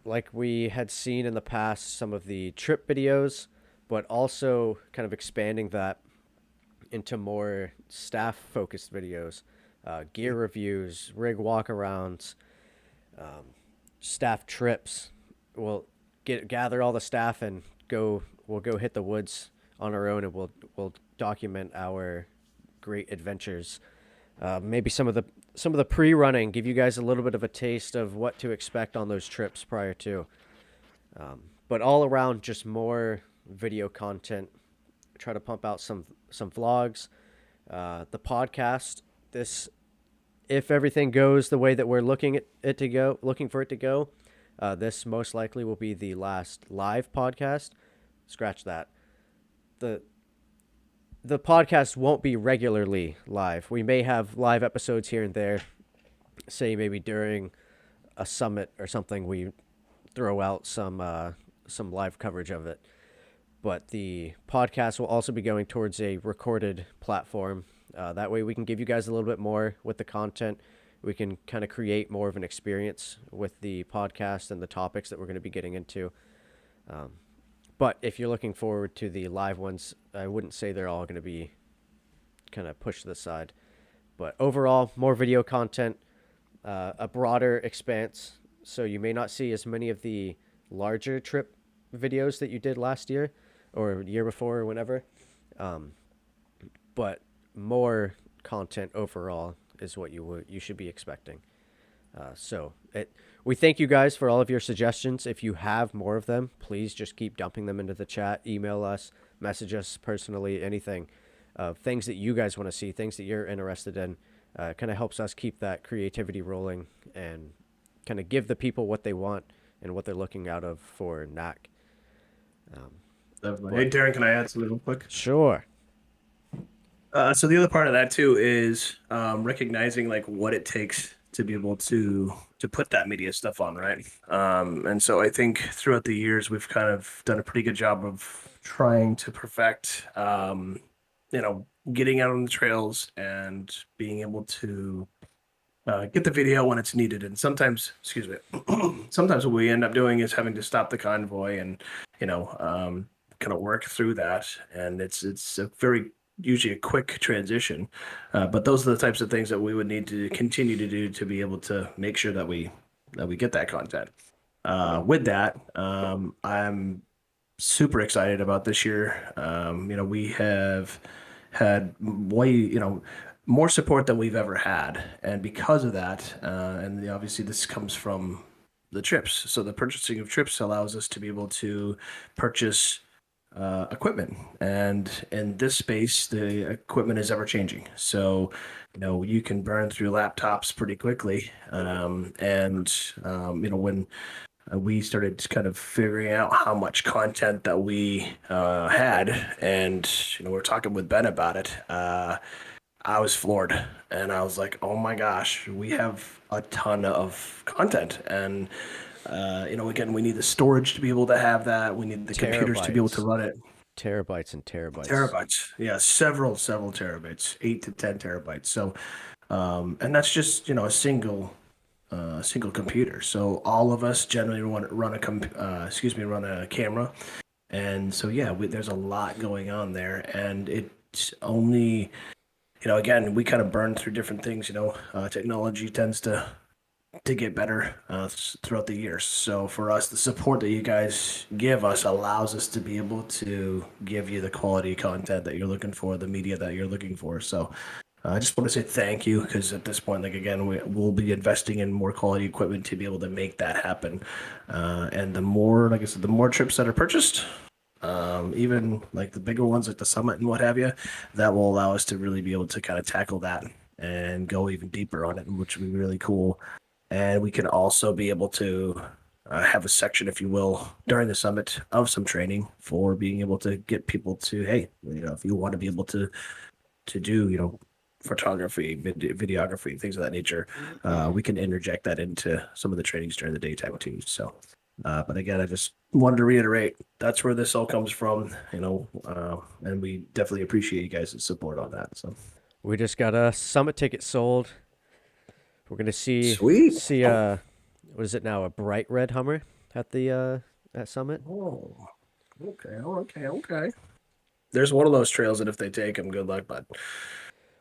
Like we had seen in the past, some of the trip videos, but also kind of expanding that into more staff-focused videos, gear reviews, rig walkarounds, staff trips. We'll gather all the staff and we'll go hit the woods on our own, and we'll document our great adventures. Maybe some of the pre-running, give you guys a little bit of a taste of what to expect on those trips prior to. But all around, just more video content. Try to pump out some vlogs. The podcast. If everything goes the way that we're looking for it to go, this most likely will be the last live podcast. Scratch that. The podcast won't be regularly live. We may have live episodes here and there. Say maybe during a summit or something, we throw out some live coverage of it. But the podcast will also be going towards a recorded platform. That way we can give you guys a little bit more with the content. We can kind of create more of an experience with the podcast and the topics that we're going to be getting into. But if you're looking forward to the live ones, I wouldn't say they're all going to be kind of pushed to the side. But overall, more video content, a broader expanse. So you may not see as many of the larger trip videos that you did last year or year before or whenever. But more content overall is what you should be expecting. We thank you guys for all of your suggestions. If you have more of them, please just keep dumping them into the chat, email us, message us personally, anything. Things that you guys want to see, things that you're interested in. Kind of helps us keep that creativity rolling and kind of give the people what they want and what they're looking out of for NAC. Definitely. Hey, Darren, can I add something real quick? Sure. So the other part of that too is recognizing like what it takes to be able to put that media stuff on, right? And so I think throughout the years we've kind of done a pretty good job of trying to perfect, getting out on the trails and being able to get the video when it's needed. And sometimes, sometimes what we end up doing is having to stop the convoy and kind of work through that. And it's a usually a quick transition, but those are the types of things that we would need to continue to do to be able to make sure that we get that content. With that, I'm super excited about this year. We have had more support than we've ever had, and because of that, and obviously this comes from the trips. So the purchasing of trips allows us to be able to purchase equipment. And in this space, the equipment is ever changing. So, you can burn through laptops pretty quickly. When we started kind of figuring out how much content that we had, and we're talking with Ben about it. I was floored, and I was like, "Oh my gosh, we have a ton of content." And again, we need the storage to be able to have that. We need the computers to be able to run it. Terabytes and terabytes. Terabytes, yeah, several terabytes, 8 to 10 terabytes. So, and that's just a single computer. So all of us generally run a camera, and so yeah, there's a lot going on there, and it's only again, we kind of burn through different things. Technology tends to get better throughout the years. So for us, the support that you guys give us allows us to be able to give you the quality content that you're looking for, the media that you're looking for. So I just want to say thank you, because at this point, like again, we'll be investing in more quality equipment to be able to make that happen. And the more, like I said, the more trips that are purchased, even like the bigger ones like the Summit and what have you, that will allow us to really be able to kind of tackle that and go even deeper on it, which would be really cool. And we can also be able to have a section, if you will, during the summit of some training for being able to get people to, hey, if you want to be able to do, photography, videography, things of that nature, we can interject that into some of the trainings during the daytime too. So, but again, I just wanted to reiterate, that's where this all comes from, and we definitely appreciate you guys' support on that. So We just got a summit ticket sold. We're gonna see Sweet. what is it now? A bright red Hummer at the at Summit. Oh, okay. There's one of those trails that if they take them, good luck, bud.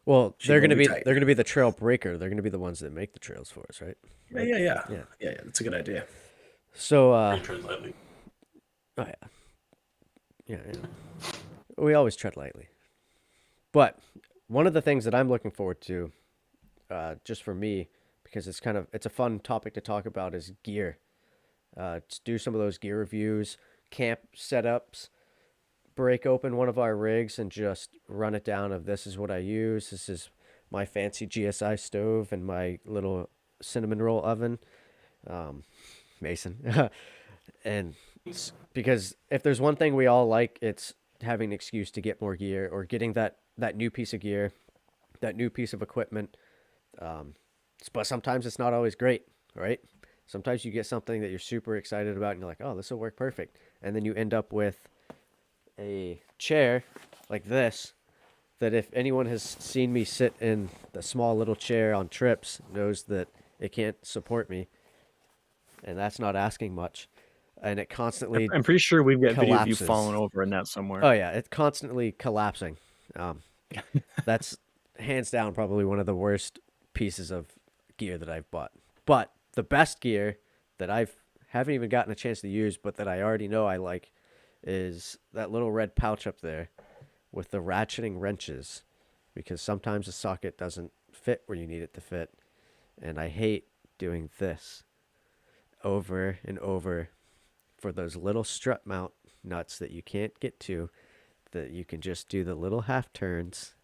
Well, They're gonna be they're gonna be the trail breaker. They're gonna be the ones that make the trails for us, right? Yeah. Yeah. That's a good idea. So Tread lightly. oh yeah. We always tread lightly. But one of the things that I'm looking forward to, just for me, because it's a fun topic to talk about, is gear. To do some of those gear reviews, camp setups, break open one of our rigs and just run it down of this is what I use. This is my fancy GSI stove and my little cinnamon roll oven. Mason. And because if there's one thing we all like, it's having an excuse to get more gear or getting that new piece of gear, that new piece of equipment. But sometimes it's not always great, right? Sometimes you get something that you're super excited about and you're like, oh, this will work perfect. And then you end up with a chair like this, that if anyone has seen me sit in the small little chair on trips knows that it can't support me. And that's not asking much. And it constantly I'm pretty sure we've got video of you collapses. falling over in that somewhere. Oh yeah, it's constantly collapsing. That's hands down probably one of the worst pieces of gear that I've bought. But the best gear that haven't even gotten a chance to use, but that I already know I like, is that little red pouch up there with the ratcheting wrenches, because sometimes the socket doesn't fit where you need it to fit. And I hate doing this over and over for those little strut mount nuts that you can't get to, that you can just do the little half turns.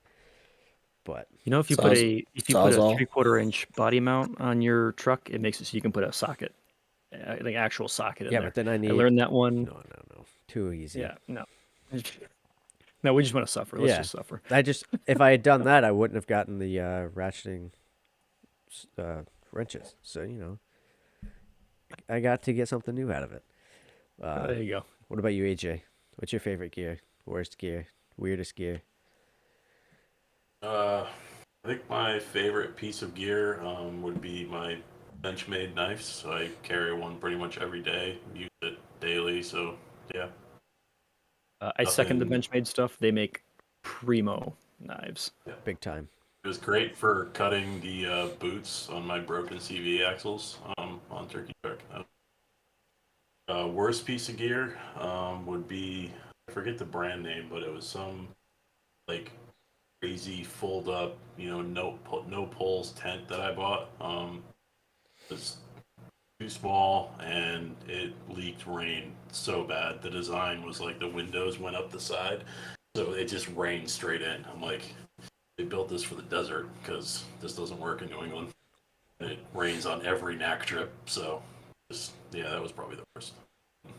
But if you put a Sawzall. 3/4 inch body mount on your truck, it makes it so you can put a socket, like actual socket in yeah, there. but then I learned that one. No, too easy. Yeah, no. No, we just want to suffer. Let's just suffer. If I had done that, I wouldn't have gotten the ratcheting wrenches. So I got to get something new out of it. There you go. What about you, AJ? What's your favorite gear? Worst gear? Weirdest gear? I think my favorite piece of gear would be my Benchmade knives. I carry one pretty much every day, use it daily, so yeah. I second the Nothing- Benchmade stuff. They make primo knives. Big time. It was great for cutting the boots on my broken CV axles on Turkey Truck. Worst piece of gear would be, I forget the brand name, but it was some like crazy fold up, no poles tent that I bought. It was too small, and it leaked rain so bad. The design was like the windows went up the side, so it just rained straight in. I'm like, they built this for the desert because this doesn't work in New England. And it rains on every NAC trip, so yeah, that was probably the worst. How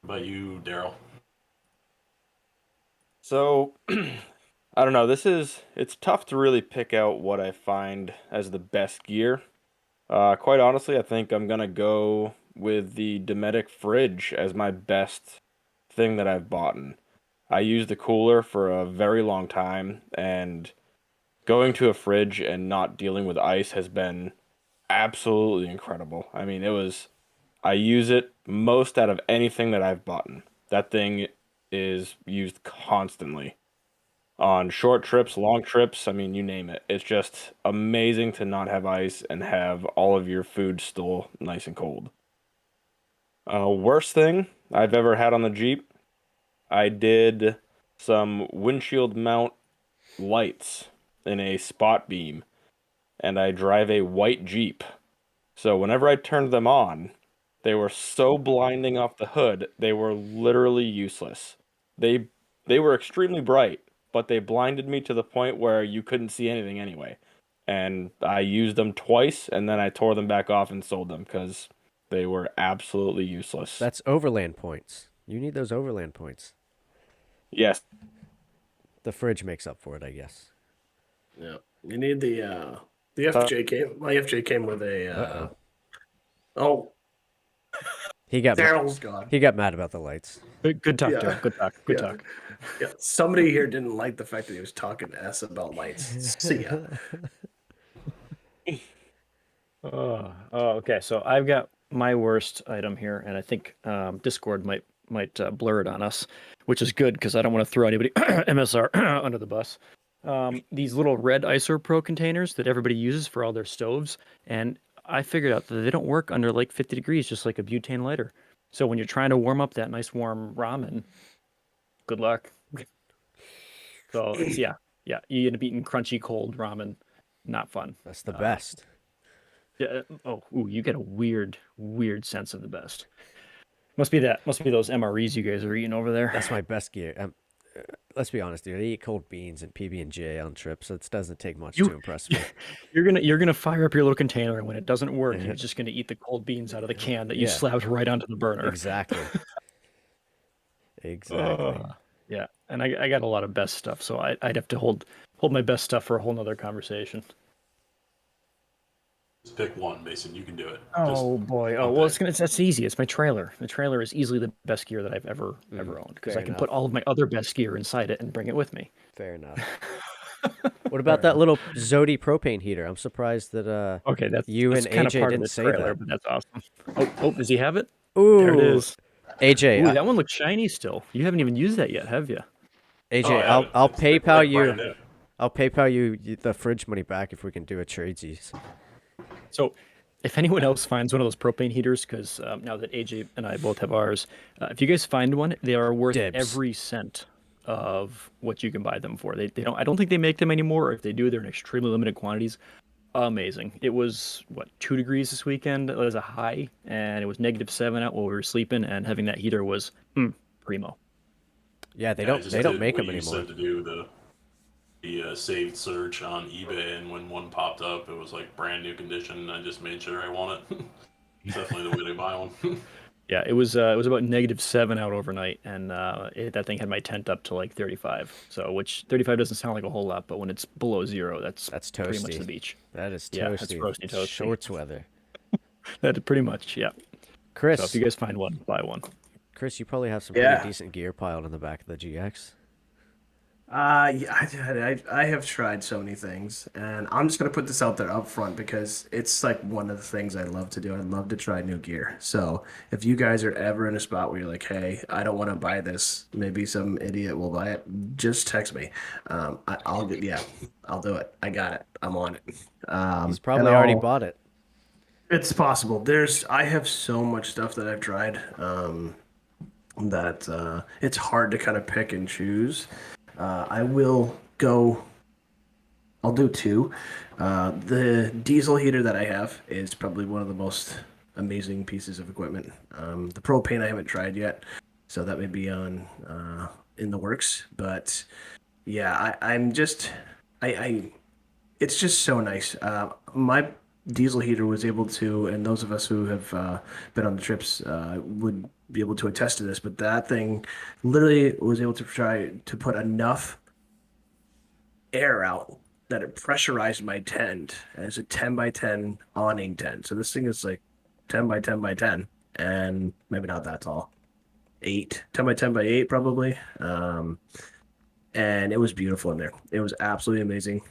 about you, Daryl? So, I don't know. It's tough to really pick out what I find as the best gear. Quite honestly, I think I'm gonna go with the Dometic fridge as my best thing that I've bought. I used the cooler for a very long time, and going to a fridge and not dealing with ice has been absolutely incredible. I mean, I use it most out of anything that I've bought. That thing is used constantly on short trips, long trips. I mean, you name it. It's just amazing to not have ice and have all of your food still nice and cold. Worst thing I've ever had on the Jeep, I did some windshield mount lights in a spot beam, and I drive a white Jeep. So whenever I turned them on, they were so blinding off the hood, they were literally useless. They they were extremely bright, but they blinded me to the point where you couldn't see anything anyway. And I used them twice, and then I tore them back off and sold them because they were absolutely useless. That's overland points. You need those overland points. Yes. The fridge makes up for it, I guess. Yeah, you need the FJ came. My FJ came with a. Oh, He got Daryl's gone. He got mad about the lights. Good talk, Yeah. Daryl. Good talk. Good Yeah. talk. Yeah, somebody here didn't like the fact that he was talking to us about lights. See ya. Okay. So I've got my worst item here, and I think Discord might blur it on us, which is good because I don't want to throw anybody MSR under the bus. These little red ISOPro containers that everybody uses for all their stoves, and I figured out that they don't work under like 50 degrees, just like a butane lighter. So when you're trying to warm up that nice warm ramen, good luck. So it's yeah, you end up eating crunchy cold ramen, not fun. That's the best. Yeah. You get a weird sense of the best. Must be those MREs you guys are eating over there. That's my best gear. Let's be honest, dude. I eat cold beans and PB&J on trips, so it doesn't take much to impress me. You're gonna fire up your little container, and when it doesn't work, you're just gonna eat the cold beans out of the can that you slapped right onto the burner. Exactly. Exactly. Yeah, and I got a lot of best stuff, so I'd have to hold my best stuff for a whole nother conversation. Just pick one, Mason. You can do it. Oh boy. Oh well, that's easy. It's my trailer. The trailer is easily the best gear that I've ever owned because fair I can enough. put all of my other best gear inside it and bring it with me. Fair enough. What about that little Zodi propane heater? I'm surprised that Okay, that's you that's and kind of AJ part of didn't the say trailer, that. but that's awesome. Oh, does he have it? Ooh, There it is. AJ, Ooh, that one looks shiny still. You haven't even used that yet, have you? AJ, Oh, yeah, I'll it's PayPal like you. brand new. I'll PayPal you the fridge money back if we can do a tradesies. So, if anyone else finds one of those propane heaters, because now that AJ and I both have ours, if you guys find one, they are worth Dibs. every cent of what you can buy them for. They don't. I don't think they make them anymore. Or if they do, they're in extremely limited quantities. Amazing. It was 2 degrees this weekend as a high, and it was -7 out while we were sleeping. And having that heater was primo. Yeah, they I don't just they don't did make what them you anymore. said to do the saved search on eBay, and when one popped up, it was like brand new condition. I just made sure I want it. It's definitely the way to buy one. Yeah, it was about -7 out overnight, and that thing had my tent up to like 35. So, which 35 doesn't sound like a whole lot, but when it's below zero, that's pretty much toasty. the beach. That is Yeah, toasty. that's roasty toasty. Shorts weather. That pretty much, yeah. Chris, So if you guys find one, buy one. Chris, you probably have some Yeah. pretty decent gear piled in the back of the GX. Yeah, I have tried so many things, and I'm just gonna put this out there up front because it's like one of the things I love to do. I love to try new gear. So if you guys are ever in a spot where you're like, "Hey, I don't want to buy this," maybe some idiot will buy it. Just text me. I'll do it. I got it. I'm on it. He's probably and already I'll- bought it. It's possible. I have so much stuff that I've tried that it's hard to kind of pick and choose. I'll do two. The diesel heater that I have is probably one of the most amazing pieces of equipment. The propane I haven't tried yet, so that may be on in the works. But yeah, I it's just so nice. My diesel heater was able to, and those of us who have been on the trips would be able to attest to this. But that thing literally was able to try to put enough air out that it pressurized my tent as a 10 by 10 awning tent. So this thing is like 10 by 10 by 10, and maybe not that tall. 10 by 10 by 8 probably. And it was beautiful in there. It was absolutely amazing.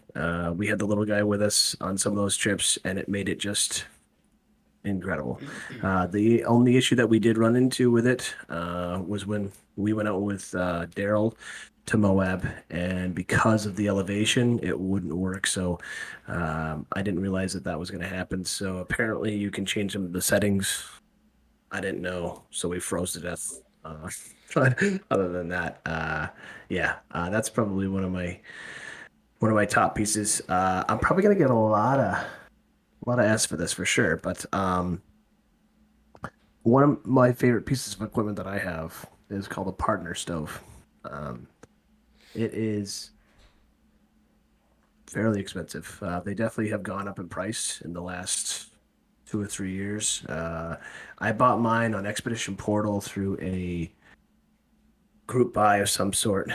We had the little guy with us on some of those trips, and it made it just incredible. The only issue that we did run into with it was when we went out with Daryl to Moab, and because of the elevation, it wouldn't work. So I didn't realize that that was going to happen. So apparently, you can change some of the settings. I didn't know, so we froze to death. But other than that, yeah, that's probably one of my top pieces. I'm probably gonna get a lot of S for this for sure. But one of my favorite pieces of equipment that I have is called a partner stove. It is fairly expensive. They definitely have gone up in price in the last 2 or 3 years. I bought mine on Expedition Portal through a group buy of some sort.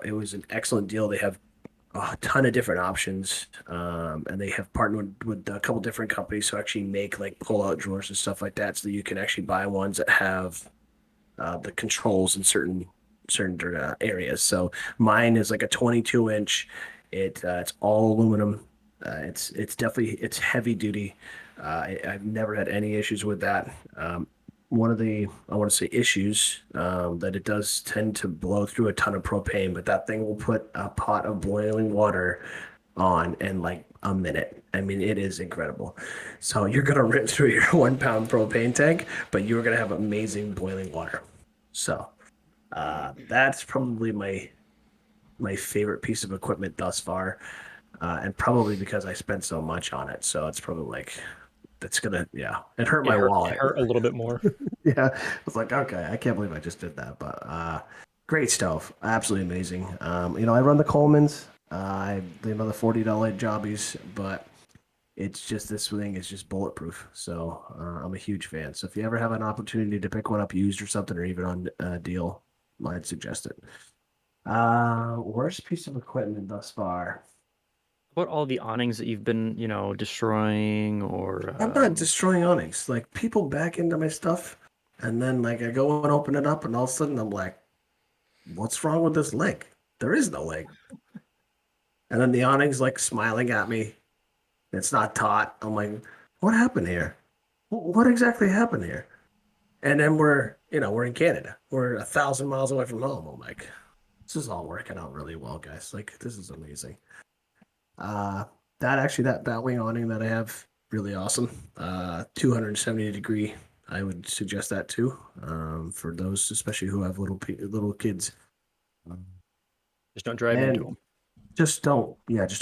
It was an excellent deal. They have a ton of different options, and they have partnered with a couple different companies to actually make like pull-out drawers and stuff like that, so that you can actually buy ones that have the controls in certain areas. So mine is like a 22-inch. It's all aluminum. It's definitely it's heavy duty. I've never had any issues with that. One of the, I want to say, issues that it does tend to blow through a ton of propane, but that thing will put a pot of boiling water on in like a minute. I mean, it is incredible. So you're gonna rip through your 1 pound propane tank, but you're gonna have amazing boiling water. So that's probably my favorite piece of equipment thus far, and probably because I spent so much on it. So it's probably like that's gonna, yeah, it hurt my wallet. It hurt a little bit more. Yeah, I was like, okay, I can't believe I just did that. But great stuff, absolutely amazing. I run the Colemans. The $40 jobbies, but it's just this thing is just bulletproof. So I'm a huge fan. So if you ever have an opportunity to pick one up used or something, or even on a deal, I'd suggest it. Worst piece of equipment thus far. What all the awnings that you've been, destroying or I'm not destroying awnings. Like people back into my stuff, and then like I go and open it up, and all of a sudden I'm like, "What's wrong with this leg? There is no leg." And then the awning's like smiling at me. It's not taut. I'm like, "What happened here? What exactly happened here?" And then we're in Canada. We're 1,000 miles away from home. I'm like, this is all working out really well, guys. Like this is amazing. That wing awning that I have, really awesome. 270-degree. I would suggest that too, for those especially who have little kids. just don't drive into them? Just don't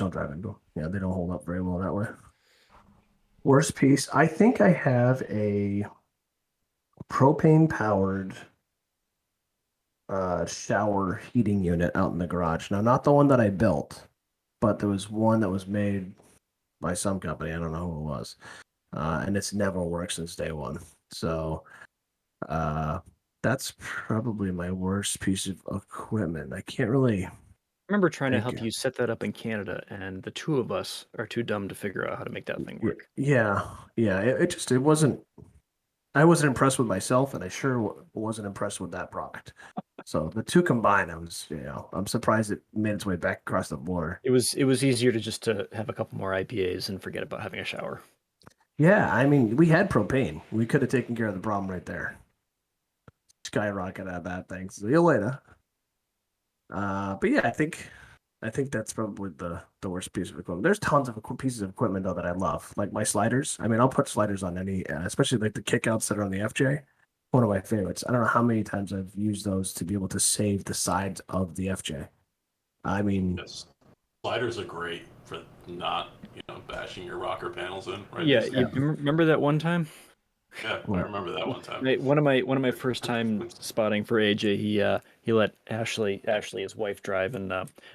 drive into them. Yeah, they don't hold up very well that way. Worst piece, I think I have a propane powered shower heating unit out in the garage. Now, not the one that I built, but there was one that was made by some company. I don't know who it was. And it's never worked since day one. So that's probably my worst piece of equipment. I can't really. I remember trying to Thank help you. you set that up in Canada, and the two of us are too dumb to figure out how to make that thing work. Yeah. It wasn't. I wasn't impressed with myself, and I sure wasn't impressed with that product. So the two combined, I'm surprised it made its way back across the border. It was easier to have a couple more IPAs and forget about having a shower. Yeah, I mean, we had propane. We could have taken care of the problem right there. Skyrocket out of that thing. See you later. But yeah, I think that's probably the worst piece of equipment. There's tons of pieces of equipment though that I love, like my sliders. I mean, I'll put sliders on any, especially like the kickouts that are on the FJ. One of my favorites. I don't know how many times I've used those to be able to save the sides of the FJ. I mean, Yes. Sliders are great for not, bashing your rocker panels in. Right? Yeah, you remember that one time? Yeah, I remember that one time. One of my first time spotting for AJ, he let Ashley his wife drive, and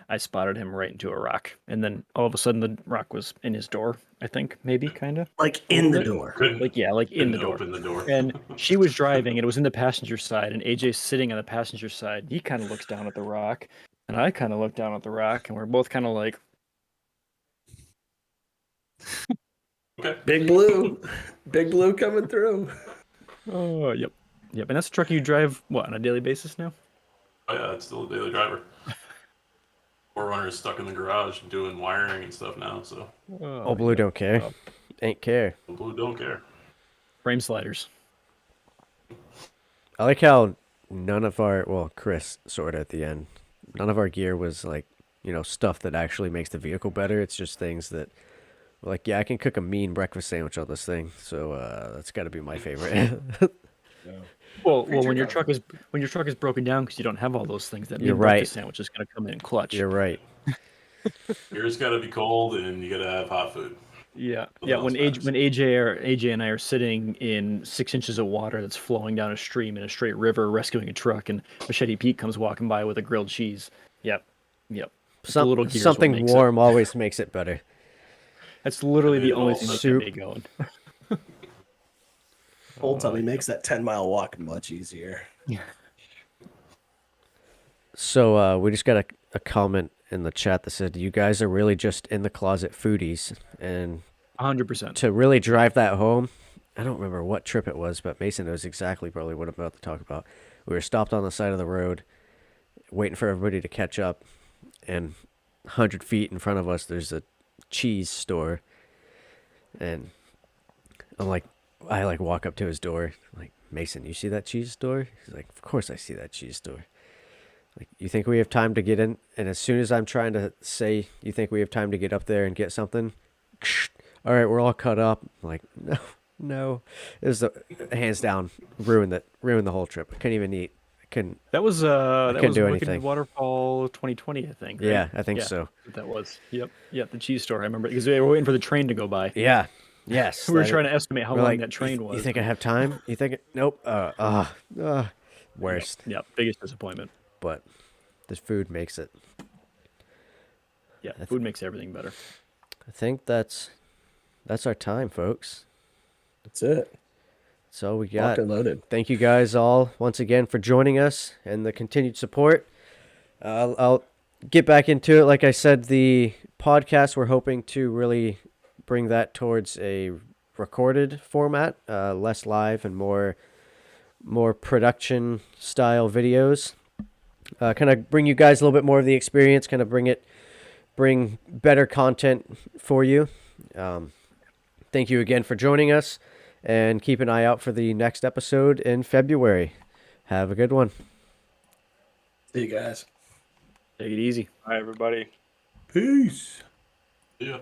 I spotted him right into a rock, and then all of a sudden the rock was in his door. I think maybe kind of Like in the door. Couldn't, like in the couldn't door. open the door. And she was driving, and it was in the passenger side, and AJ's sitting on the passenger side. He kind of looks down at the rock, and I kind of look down at the rock, and we're both kind of like, Okay. Big Blue. Big Blue coming through. oh, yep. And that's a truck you drive what on a daily basis now? Oh yeah, it's still a daily driver. Forerunner is stuck in the garage doing wiring and stuff now, so Oh, Blue don't care. Oh. Ain't care. Blue don't care. Frame sliders. I like how none of our, well, Chris sort of at the end, none of our gear was like, stuff that actually makes the vehicle better. It's just things that, like, yeah, I can cook a mean breakfast sandwich on this thing, so that's got to be my favorite. Well, when your truck is broken down because you don't have all those things, that You're mean right. breakfast sandwich is going to come in clutch. You're right. Yours got to be cold, and you got to have hot food. Yeah. What Yeah. else When matters? AJ and I are sitting in 6 inches of water that's flowing down a stream in a straight river, rescuing a truck, and Machete Pete comes walking by with a grilled cheese. Yep. The little gear is what Something makes it. warm always makes it better. That's literally the It only all thing that soup. get me going. Old Tubby makes that 10-mile walk much easier. So we just got a comment in the chat that said, you guys are really just in the closet foodies. And 100%. to really drive that home, I don't remember what trip it was, but Mason knows exactly probably what I'm about to talk about. We were stopped on the side of the road, waiting for everybody to catch up, and 100 feet in front of us, there's a cheese store. And I walk up to his door, like, Mason, you see that cheese store? He's like, of course I see that cheese store. Like, you think we have time to get in? And as soon as I'm trying to say, you think we have time to get up there and get something? All right, we're all cut up. I'm like, no. It was hands down ruined the whole trip. I couldn't even eat. That was couldn't do Wicked anything. Waterfall 2020, I think. Right? Yeah, I think so. That was. Yep. The cheese store. I remember because we were waiting for the train to go by. Yeah. Yes. We were trying to estimate how long that train was. You think I have time? You think? Nope. Worst. Yep. Biggest disappointment. But this food makes it. Yeah, food makes everything better. I think that's our time, folks. That's it. That's all we Locked got. and loaded. Thank you guys all once again for joining us and the continued support. I'll get back into it. Like I said, the podcast, we're hoping to really bring that towards a recorded format, less live and more production style videos. Kind of bring you guys a little bit more of the experience, kind of bring better content for you. Thank you again for joining us, and keep an eye out for the next episode in February. Have a good one. See you guys. Take it easy. Hi, everybody. Peace. Yeah.